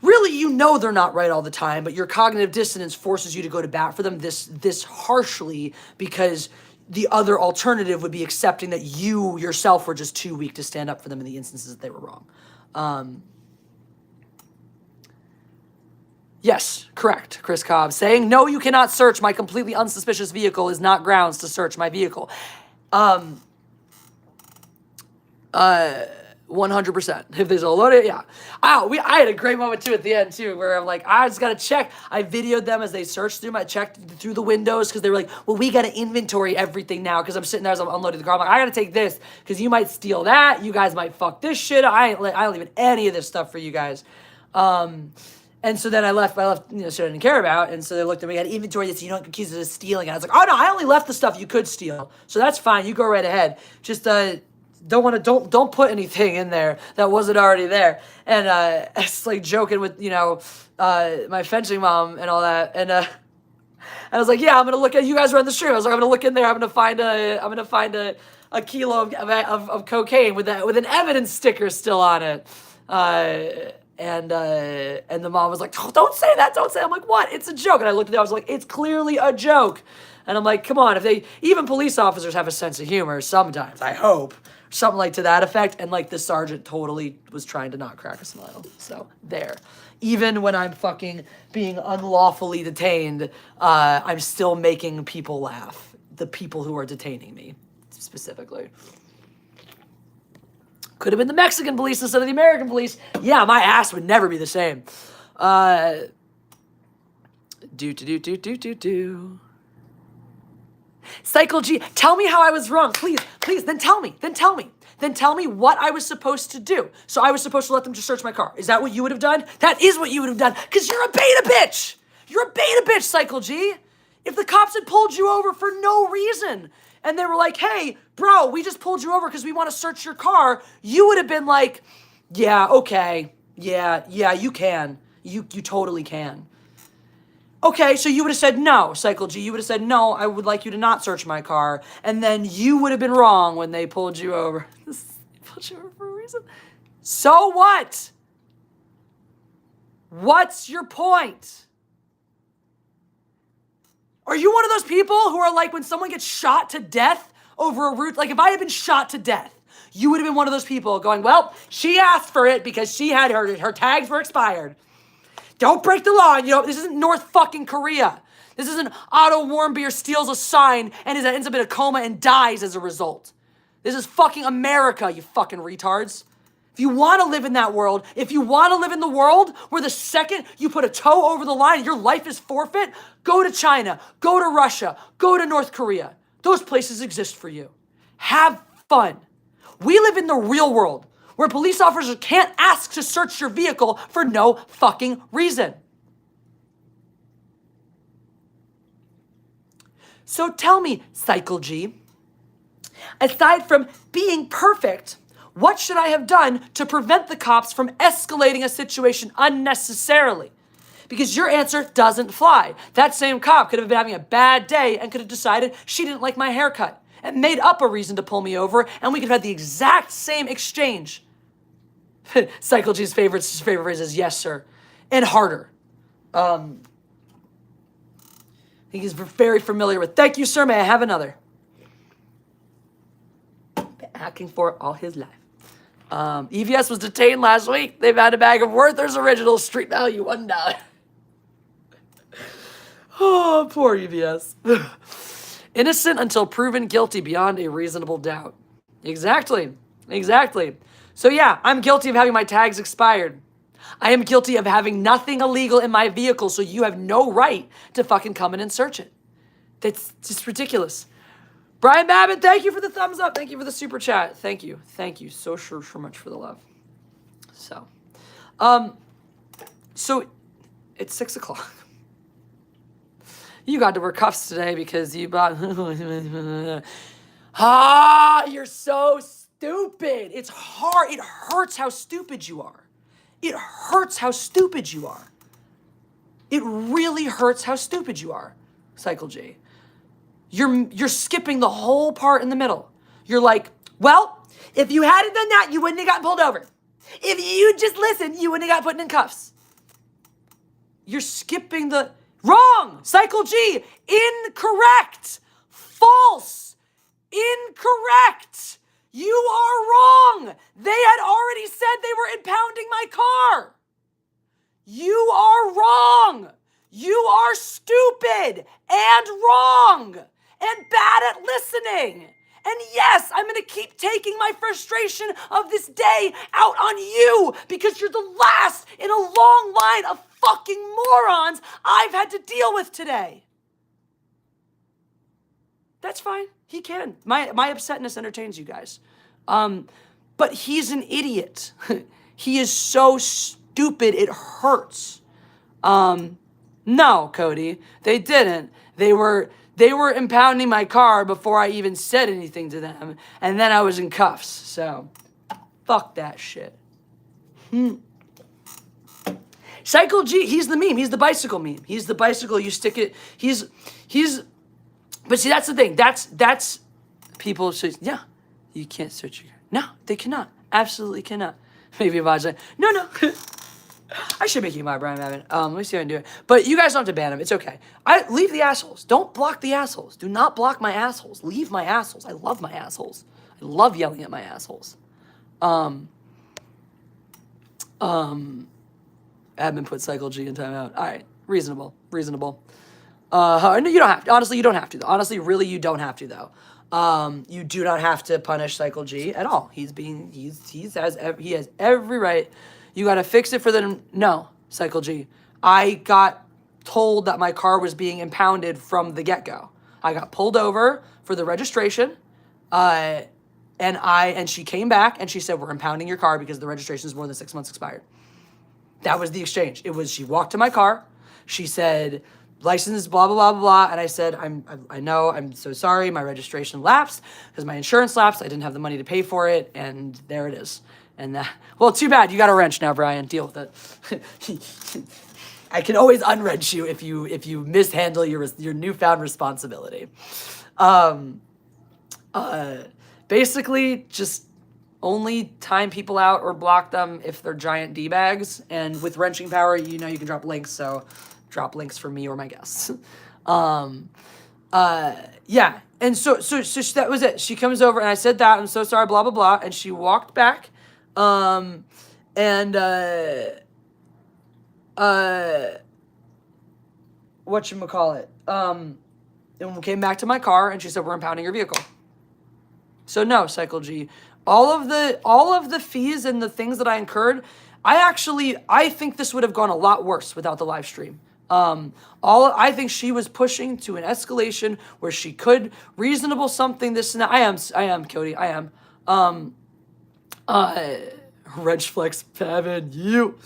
Really, you know they're not right all the time, but your cognitive dissonance forces you to go to bat for them this harshly because the other alternative would be accepting that you yourself were just too weak to stand up for them in the instances that they were wrong. Yes, correct, Chris Cobb. Saying, no, you cannot search my completely unsuspicious vehicle is not grounds to search my vehicle. 100%. If there's a load of, yeah. I had a great moment too at the end too, where I'm like, I just gotta check. I videoed them as they searched checked through the windows, because they were like, well, we gotta inventory everything now, because I'm sitting there as I'm unloading the car. I'm like, I gotta take this, because you might steal that. You guys might fuck this shit. I don't leave any of this stuff for you guys. And so then I left, shit I didn't care about. And so they looked at me, I had inventory that you don't accuse us of stealing. And I was like, oh no, I only left the stuff you could steal. So that's fine, you go right ahead. Just don't put anything in there that wasn't already there. And it's like joking with, my fencing mom and all that. And I was like, yeah, I'm gonna look at, you guys were on the stream. I was like, I'm gonna look in there, I'm gonna find a kilo of cocaine with an evidence sticker still on it. And the mom was like, don't say that, don't say that. I'm like, what? It's a joke. And I looked at it, I was like, it's clearly a joke. And I'm like, come on, even police officers have a sense of humor sometimes, I hope. Something like to that effect. And like the sergeant totally was trying to not crack a smile. So there. Even when I'm fucking being unlawfully detained, I'm still making people laugh. The people who are detaining me, specifically. Could have been the Mexican police instead of the American police. Yeah, my ass would never be the same. Cycle G, tell me how I was wrong. Please, then tell me. then tell me what I was supposed to do. So I was supposed to let them just search my car. Is that what you would have done? That is what you would have done, because you're a beta bitch. You're a beta bitch, Cycle G. If the cops had pulled you over for no reason, and they were like, hey, bro, we just pulled you over because we want to search your car, you would have been like, yeah, okay, yeah, you can. You totally can. Okay, so you would have said no, Cycle G. You would have said, no, I would like you to not search my car. And then you would have been wrong when they pulled you over. They pulled you over for a reason. So what? What's your point? Are you one of those people who are like, when someone gets shot to death over a route, like if I had been shot to death, you would have been one of those people going, well, she asked for it because she had her tags were expired. Don't break the law. You know, this isn't North fucking Korea. This isn't Otto Warmbier steals a sign and ends up in a coma and dies as a result. This is fucking America, you fucking retards. If you want to live in that world, if you want to live in the world where the second you put a toe over the line, your life is forfeit, go to China, go to Russia, go to North Korea. Those places exist for you. Have fun. We live in the real world, where police officers can't ask to search your vehicle for no fucking reason. So tell me, Cycle G, aside from being perfect, what should I have done to prevent the cops from escalating a situation unnecessarily? Because your answer doesn't fly. That same cop could have been having a bad day and could have decided she didn't like my haircut and made up a reason to pull me over, and we could have had the exact same exchange. Cycle G's favorite phrase is yes, sir, and harder. I think he's very familiar with, thank you, sir, may I have another? Been hacking for it all his life. EVS was detained last week. They've had a bag of Werther's original street value, $1. Oh, poor EVS. Innocent until proven guilty beyond a reasonable doubt. Exactly. So yeah, I'm guilty of having my tags expired. I am guilty of having nothing illegal in my vehicle, so you have no right to fucking come in and search it. That's just ridiculous. Brian Babbitt, thank you for the thumbs up. Thank you for the super chat. Thank you so much for the love. So it's 6 o'clock. You got to wear cuffs today because you bought... you're so stupid. It's hard. It hurts how stupid you are. It hurts how stupid you are. It really hurts how stupid you are, Cycle G. You're skipping the whole part in the middle. You're like, well, if you hadn't done that, you wouldn't have gotten pulled over. If you just listened, you wouldn't have got put in cuffs. You're skipping the... Wrong! Cycle G! Incorrect! False! Incorrect! You are wrong! They had already said they were impounding my car! You are wrong! You are stupid and wrong and bad at listening. And yes, I'm going to keep taking my frustration of this day out on you because you're the last in a long line of fucking morons I've had to deal with today. That's fine. He can. My upsetness entertains you guys. But he's an idiot. He is so stupid, it hurts. No, Cody, they didn't. They were impounding my car before I even said anything to them, and then I was in cuffs. So, fuck that shit. Cycle G, he's the meme. He's the bicycle meme. He's the bicycle. You stick it. But see, that's the thing. That's people say, yeah, you can't search your car. No, they cannot. Absolutely cannot. Maybe if I say, no. I should make you my Brian Babbitt. Let me see if I can do it. But you guys don't have to ban him. It's okay. Leave the assholes. Don't block the assholes. Do not block my assholes. Leave my assholes. I love my assholes. I love yelling at my assholes. Admin put Cycle G in timeout. All right. Reasonable. No, you don't have to. Honestly, you don't have to. Though. Honestly, really, you don't have to, though. You do not have to punish Cycle G at all. He has every right. You got to fix it for the... No, Cycle G. I got told that my car was being impounded from the get-go. I got pulled over for the registration. And she came back and she said, we're impounding your car because the registration is more than 6 months expired. That was the exchange. It was, she walked to my car. She said, license, blah, blah, blah, blah, blah. And I said, I know, I'm so sorry. My registration lapsed because my insurance lapsed. I didn't have the money to pay for it. And there it is. And that, well, too bad. You got a wrench now, Brian. Deal with it. I can always unwrench you if you mishandle your newfound responsibility. Basically, just only time people out or block them if they're giant D-bags. And with wrenching power, you know you can drop links, so drop links for me or my guests. Yeah. And so that was it. She comes over and I said that, I'm so sorry, blah, blah, blah. And she walked back. Whatchamacallit? And we came back to my car and she said, we're impounding your vehicle. So no, Cycle G. All of the fees and the things that I incurred, I think this would have gone a lot worse without the live stream. I think she was pushing to an escalation where she could reasonable something this and that. I am, Cody, I am. Reg Flex Pavin, you.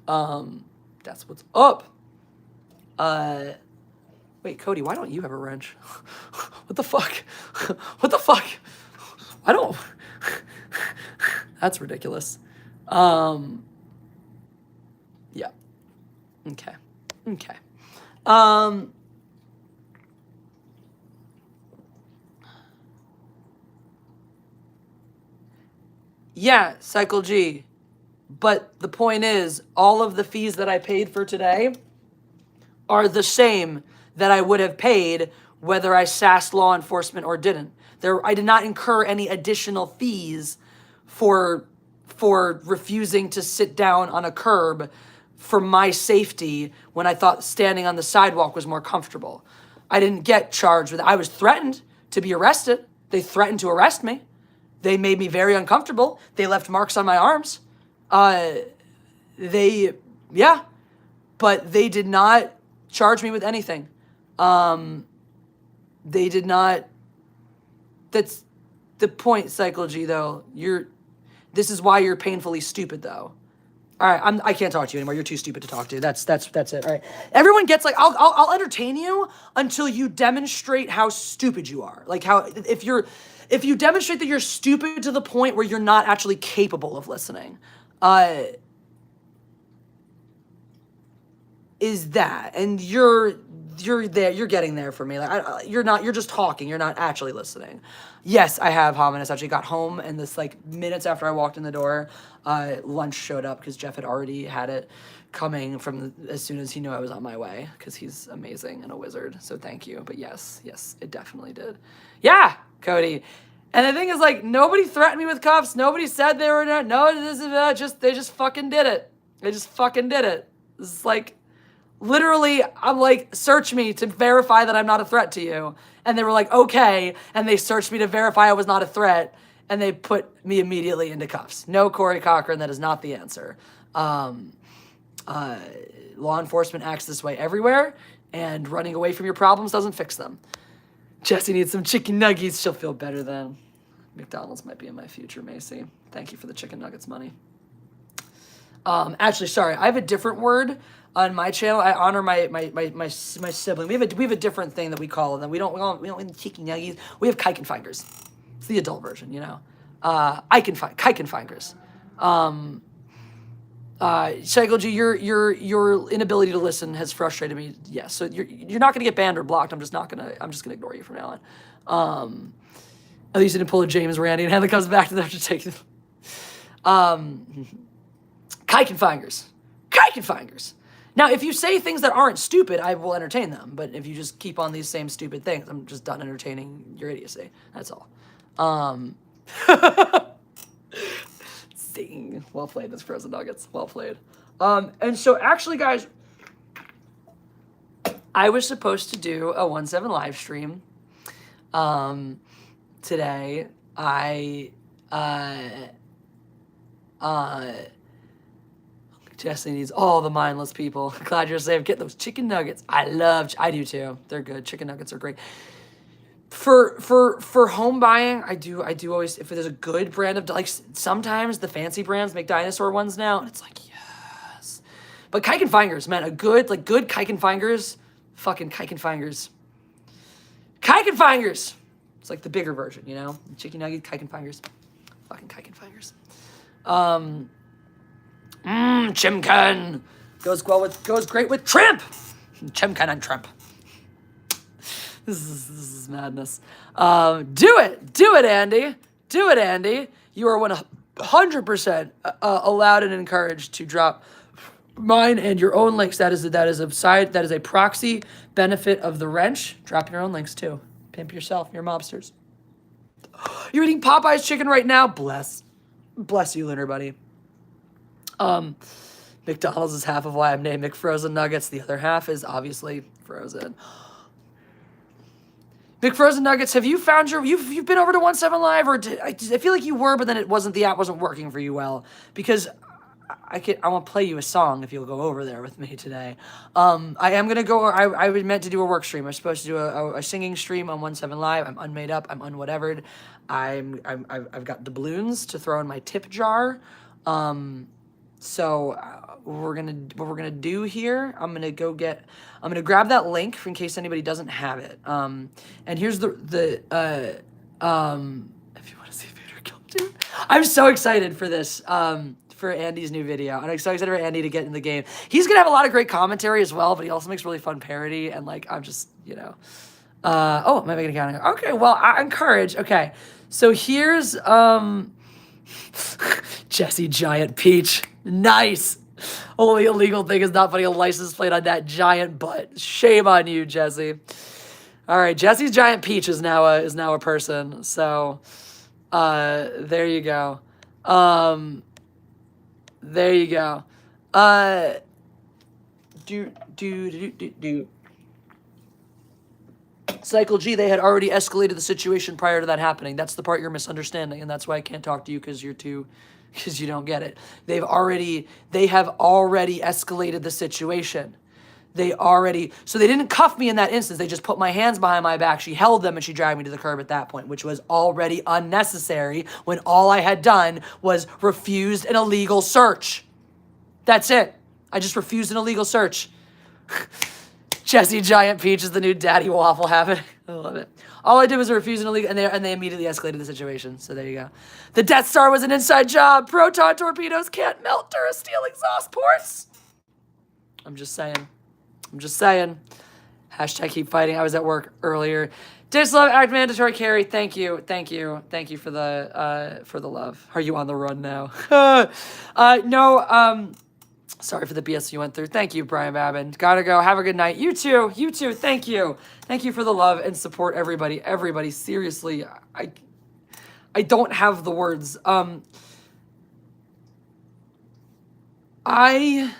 That's what's up. Wait, Cody, why don't you have a wrench? What the fuck? What the fuck? I don't. That's ridiculous. Yeah. Okay. Yeah, Cycle G. But the point is, all of the fees that I paid for today are the same that I would have paid whether I sassed law enforcement or didn't. I did not incur any additional fees for refusing to sit down on a curb for my safety when I thought standing on the sidewalk was more comfortable. I didn't get charged with it. I was threatened to be arrested. They threatened to arrest me. They made me very uncomfortable. They left marks on my arms. But they did not charge me with anything. They did not. That's the point, Cycle G, though. This is why you're painfully stupid, though. All right, I can't talk to you anymore. You're too stupid to talk to. That's it. All right. Everyone gets like, I'll entertain you until you demonstrate how stupid you are. Like if you demonstrate that you're stupid to the point where you're not actually capable of listening, is that, and you're there, you're getting there for me. Like you're just talking, you're not actually listening. Yes, I have hominous actually got home, and this like minutes after I walked in the door, lunch showed up because Jeff had already had it coming from as soon as he knew I was on my way, because he's amazing and a wizard. So thank you. But yes, it definitely did. Yeah, Cody. And the thing is, like, nobody threatened me with cuffs. Nobody said they were not. No, they just fucking did it. They just fucking did it. This is like, literally, I'm like, search me to verify that I'm not a threat to you. And they were like, okay. And they searched me to verify I was not a threat. And they put me immediately into cuffs. No, Corey Cochran, that is not the answer. Law enforcement acts this way everywhere, and running away from your problems doesn't fix them. Jessie needs some chicken nuggets. She'll feel better then. McDonald's might be in my future, Macy. Thank you for the chicken nuggets money. Actually, sorry, I have a different word on my channel. I honor my sibling. We have a different thing that we call them. We don't need chicken nuggets. We have Kikenfingers. It's the adult version, you know. Kikenfingers. Cycle G, your inability to listen has frustrated me. Yes, so you're not gonna get banned or blocked. I'm just gonna ignore you from now on. At least you didn't pull a James Randi and Heather comes back to them to take them. Kikenfingers. Now, if you say things that aren't stupid, I will entertain them. But if you just keep on these same stupid things, I'm just done entertaining your idiocy. That's all. Ding. Well played, Miss Frozen Nuggets. Well played. And so actually, guys, I was supposed to do a 1-7 live stream today. Jesse needs all the mindless people. Glad you're safe. Get those chicken nuggets. I do too. They're good. Chicken nuggets are great. For home buying, I do always, if there's a good brand of, like, sometimes the fancy brands make dinosaur ones now, and it's like, yes. But Keikenfingers, man, a good Keikenfingers, fucking Keikenfingers. Keikenfingers! It's like the bigger version, you know? Chicken nugget, Keikenfingers. Fucking Keikenfingers. Chimken! Goes great with shrimp! Chimken and shrimp. This is madness. Do it, Andy. Do it, Andy. You are 100% allowed and encouraged to drop mine and your own links. That is a proxy benefit of the wrench. Drop your own links too. Pimp yourself. You're mobsters. You're eating Popeye's chicken right now. Bless you, Lunar Buddy. McDonald's is half of why I'm named McFrozen Nuggets. The other half is obviously frozen. McFrozen Nuggets, have you found you've been over to 17 Live, or I feel like you were, but then the app wasn't working for you well, because I want to play you a song if you'll go over there with me today. I am gonna go. I was meant to do a work stream. I was supposed to do a singing stream on 17 Live. I'm unmade up. I'm unwhatevered. I've got the balloons to throw in my tip jar. So what we're gonna do here, I'm gonna grab that link in case anybody doesn't have it. And here's the if you want to see Vader kill dude, I'm so excited for this, for Andy's new video. I'm so excited for Andy to get in the game. He's gonna have a lot of great commentary as well, but he also makes really fun parody, and like, I'm just, you know, oh, am I making a counting? Okay, well, I encourage. Okay, so here's Jesse Giant Peach. Nice. Only illegal thing is not putting a license plate on that giant butt. Shame on you, Jesse. All right, Jesse's Giant Peach is now a person. So, there you go. There you go. Cycle G, they had already escalated the situation prior to that happening. That's the part you're misunderstanding, and that's why I can't talk to you, because you don't get it. They have already escalated the situation. So they didn't cuff me in that instance. They just put my hands behind my back. She held them and she dragged me to the curb at that point, which was already unnecessary when all I had done was refused an illegal search. That's it. I just refused an illegal search. Jesse Giant Peach is the new daddy waffle habit. I love it. All I did was refuse an illegal, and they immediately escalated the situation. So there you go. The Death Star was an inside job. Proton torpedoes can't melt Durasteel exhaust ports. I'm just saying. Hashtag keep fighting. I was at work earlier. Dislove, act mandatory carry. Thank you for the love. Are you on the run now? No. Sorry for the BS you went through. Thank you, Brian Babin. Gotta go. Have a good night. You too. Thank you. Thank you for the love and support, everybody. Everybody, seriously, I don't have the words. I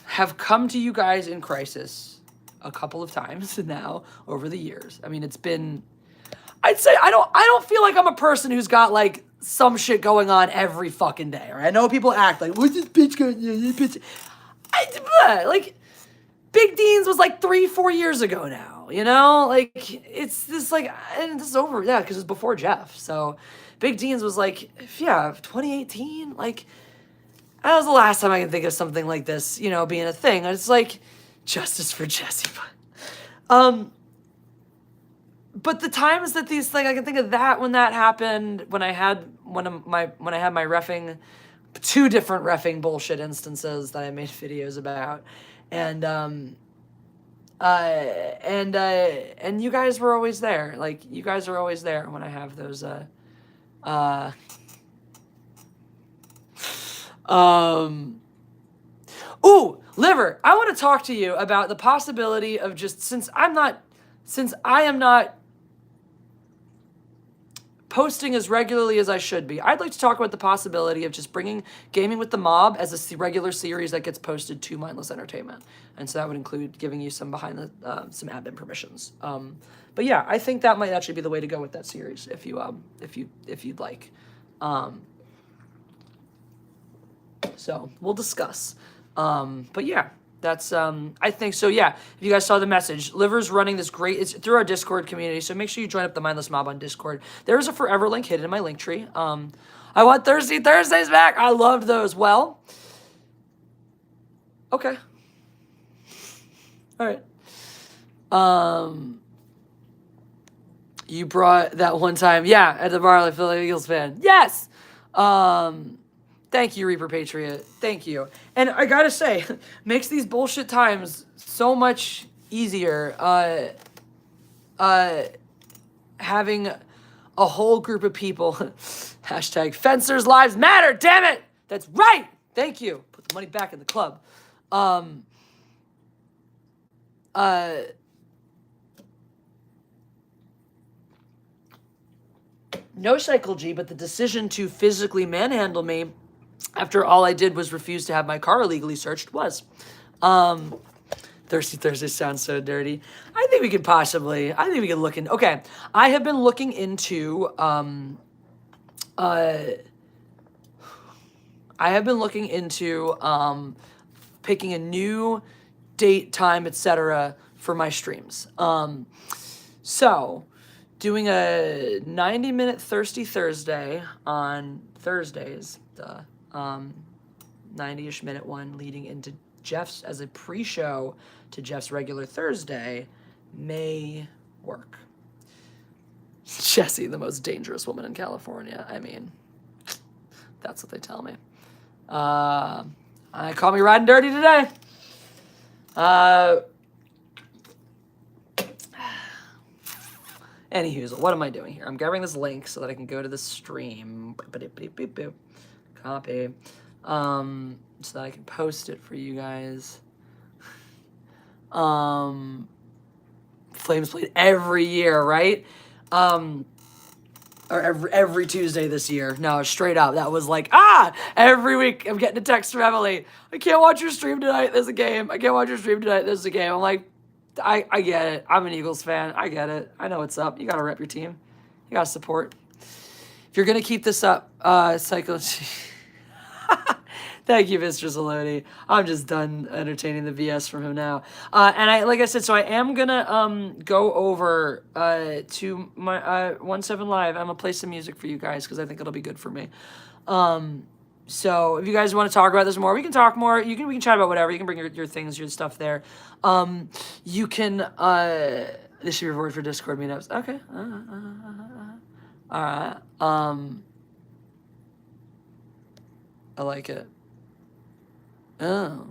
have come to you guys in crisis a couple of times now over the years. I mean, it's been, I'd say I don't feel like I'm a person who's got like some shit going on every fucking day. Right? I know people act like, what's this bitch going on? Bitch. Like, Big Dean's was like 3-4 years ago now, you know? Like, it's this like, and this is over, yeah, because it's before Jeff. So Big Dean's was like, yeah, 2018, like, that was the last time I can think of something like this, you know, being a thing. It's like, justice for Jesse. But the times that these things, I can think of that when that happened, when I had my reffing, 2 different reffing bullshit instances that I made videos about, and you guys were always there. Like, you guys are always there when I have those Ooh, Liver, I want to talk to you about the possibility of just, since I am not posting as regularly as I should be, I'd like to talk about the possibility of just bringing Gaming with the Mob as a regular series that gets posted to Mindless Entertainment. And so that would include giving you some some admin permissions. But yeah, I think that might actually be the way to go with that series if you'd like. So we'll discuss. But yeah, That's I think so. Yeah, if you guys saw the message, Liver's running this great. It's through our Discord community, so make sure you join up the Mindless Mob on Discord. There is a forever link hidden in my link tree. I want Thirsty Thursdays back. I loved those. Well, okay, all right. You brought that one time, yeah, at the bar, like Philly Eagles fan. Yes. Thank you, Reaper Patriot. Thank you. And I gotta say, makes these bullshit times so much easier. Having a whole group of people. Hashtag Fencers Lives Matter. Damn it. That's right. Thank you. Put the money back in the club. No Cycle G, but the decision to physically manhandle me after all I did was refuse to have my car illegally searched was. Thirsty Thursday sounds so dirty. I think we could look in. Okay, I have been looking into, picking a new date, time, etc. for my streams. So, doing a 90-minute Thirsty Thursday on Thursdays, 90-ish minute one leading into Jeff's as a pre-show to Jeff's regular Thursday may work. Jessie, the most dangerous woman in California. I mean, that's what they tell me. I call me riding dirty today. Anywho, what am I doing here? I'm grabbing this link so that I can go to the stream. Copy. So that I can post it for you guys. Flames played every year, right? Or every Tuesday this year. No, straight up. That was like, every week I'm getting a text from Emily. I can't watch your stream tonight. There's a game. I can't watch your stream tonight. There's a game. I'm like, I get it. I'm an Eagles fan. I get it. I know what's up. You got to rep your team. You got to support. If you're going to keep this up, Cycle... Thank you, Mr. Zaloni. I'm just done entertaining the BS from him now. And like I said, so I am going to go over to my 17 Live. I'm going to play some music for you guys because I think it'll be good for me. So if you guys want to talk about this more, we can talk more. We can chat about whatever. You can bring your things, your stuff there. You can, this should be rewarded for Discord meetups. Okay. All right. I like it. Oh.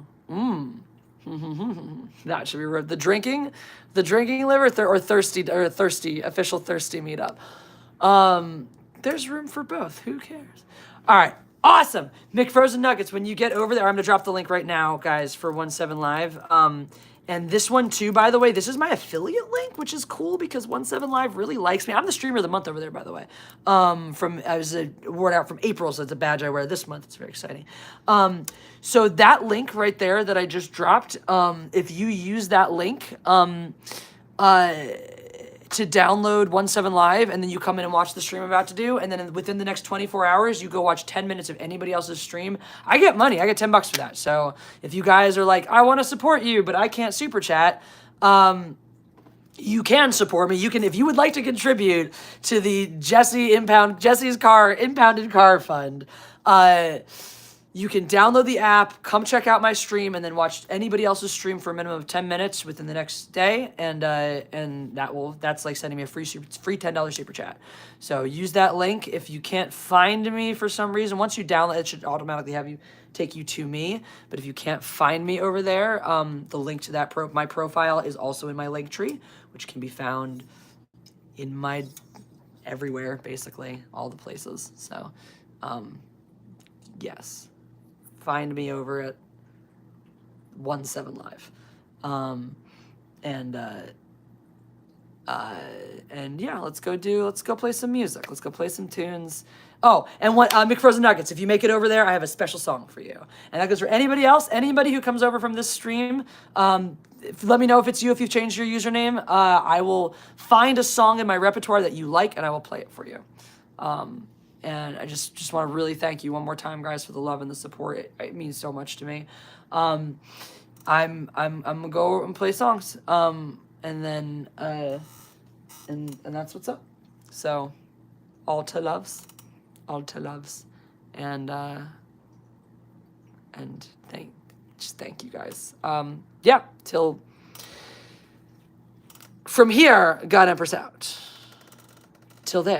That should be rewarded. The drinking liver or thirsty official thirsty meetup. There's room for both. Who cares? All right. Awesome. McFrozen Nuggets, when you get over there, I'm going to drop the link right now, guys, for 17 Live. And this one, too, by the way, this is my affiliate link, which is cool because 17 Live really likes me. I'm the streamer of the month over there, by the way. I was awarded out from April, so it's a badge I wear this month. It's very exciting. So that link right there that I just dropped, if you use that link, to download 17 Live, and then you come in and watch the stream I'm about to do, and then within the next 24 hours, you go watch 10 minutes of anybody else's stream. I get money. I get $10 for that. So if you guys are like, I want to support you, but I can't super chat, you can support me. You can, if you would like to contribute to the Jesse's car impounded car fund, you can download the app, come check out my stream, and then watch anybody else's stream for a minimum of 10 minutes within the next day, and that's like sending me a free $10 super chat. So use that link. If you can't find me for some reason, once you download, it should automatically take you to me. But if you can't find me over there, the link to that my profile is also in my link tree, which can be found in my everywhere, basically all the places. So, yes. Find me over at 17 Live. And yeah, let's go play some music. Let's go play some tunes. Oh, and what McFrozen Nuggets, if you make it over there, I have a special song for you. And that goes for anybody else, anybody who comes over from this stream. Let me know if it's you, if you've changed your username. I will find a song in my repertoire that you like, and I will play it for you. And I just want to really thank you one more time, guys, for the love and the support. It means so much to me. I'm gonna go and play songs. And then and that's what's up. So all to loves. And thank you guys. Yeah, till from here, God Empress out. Till there.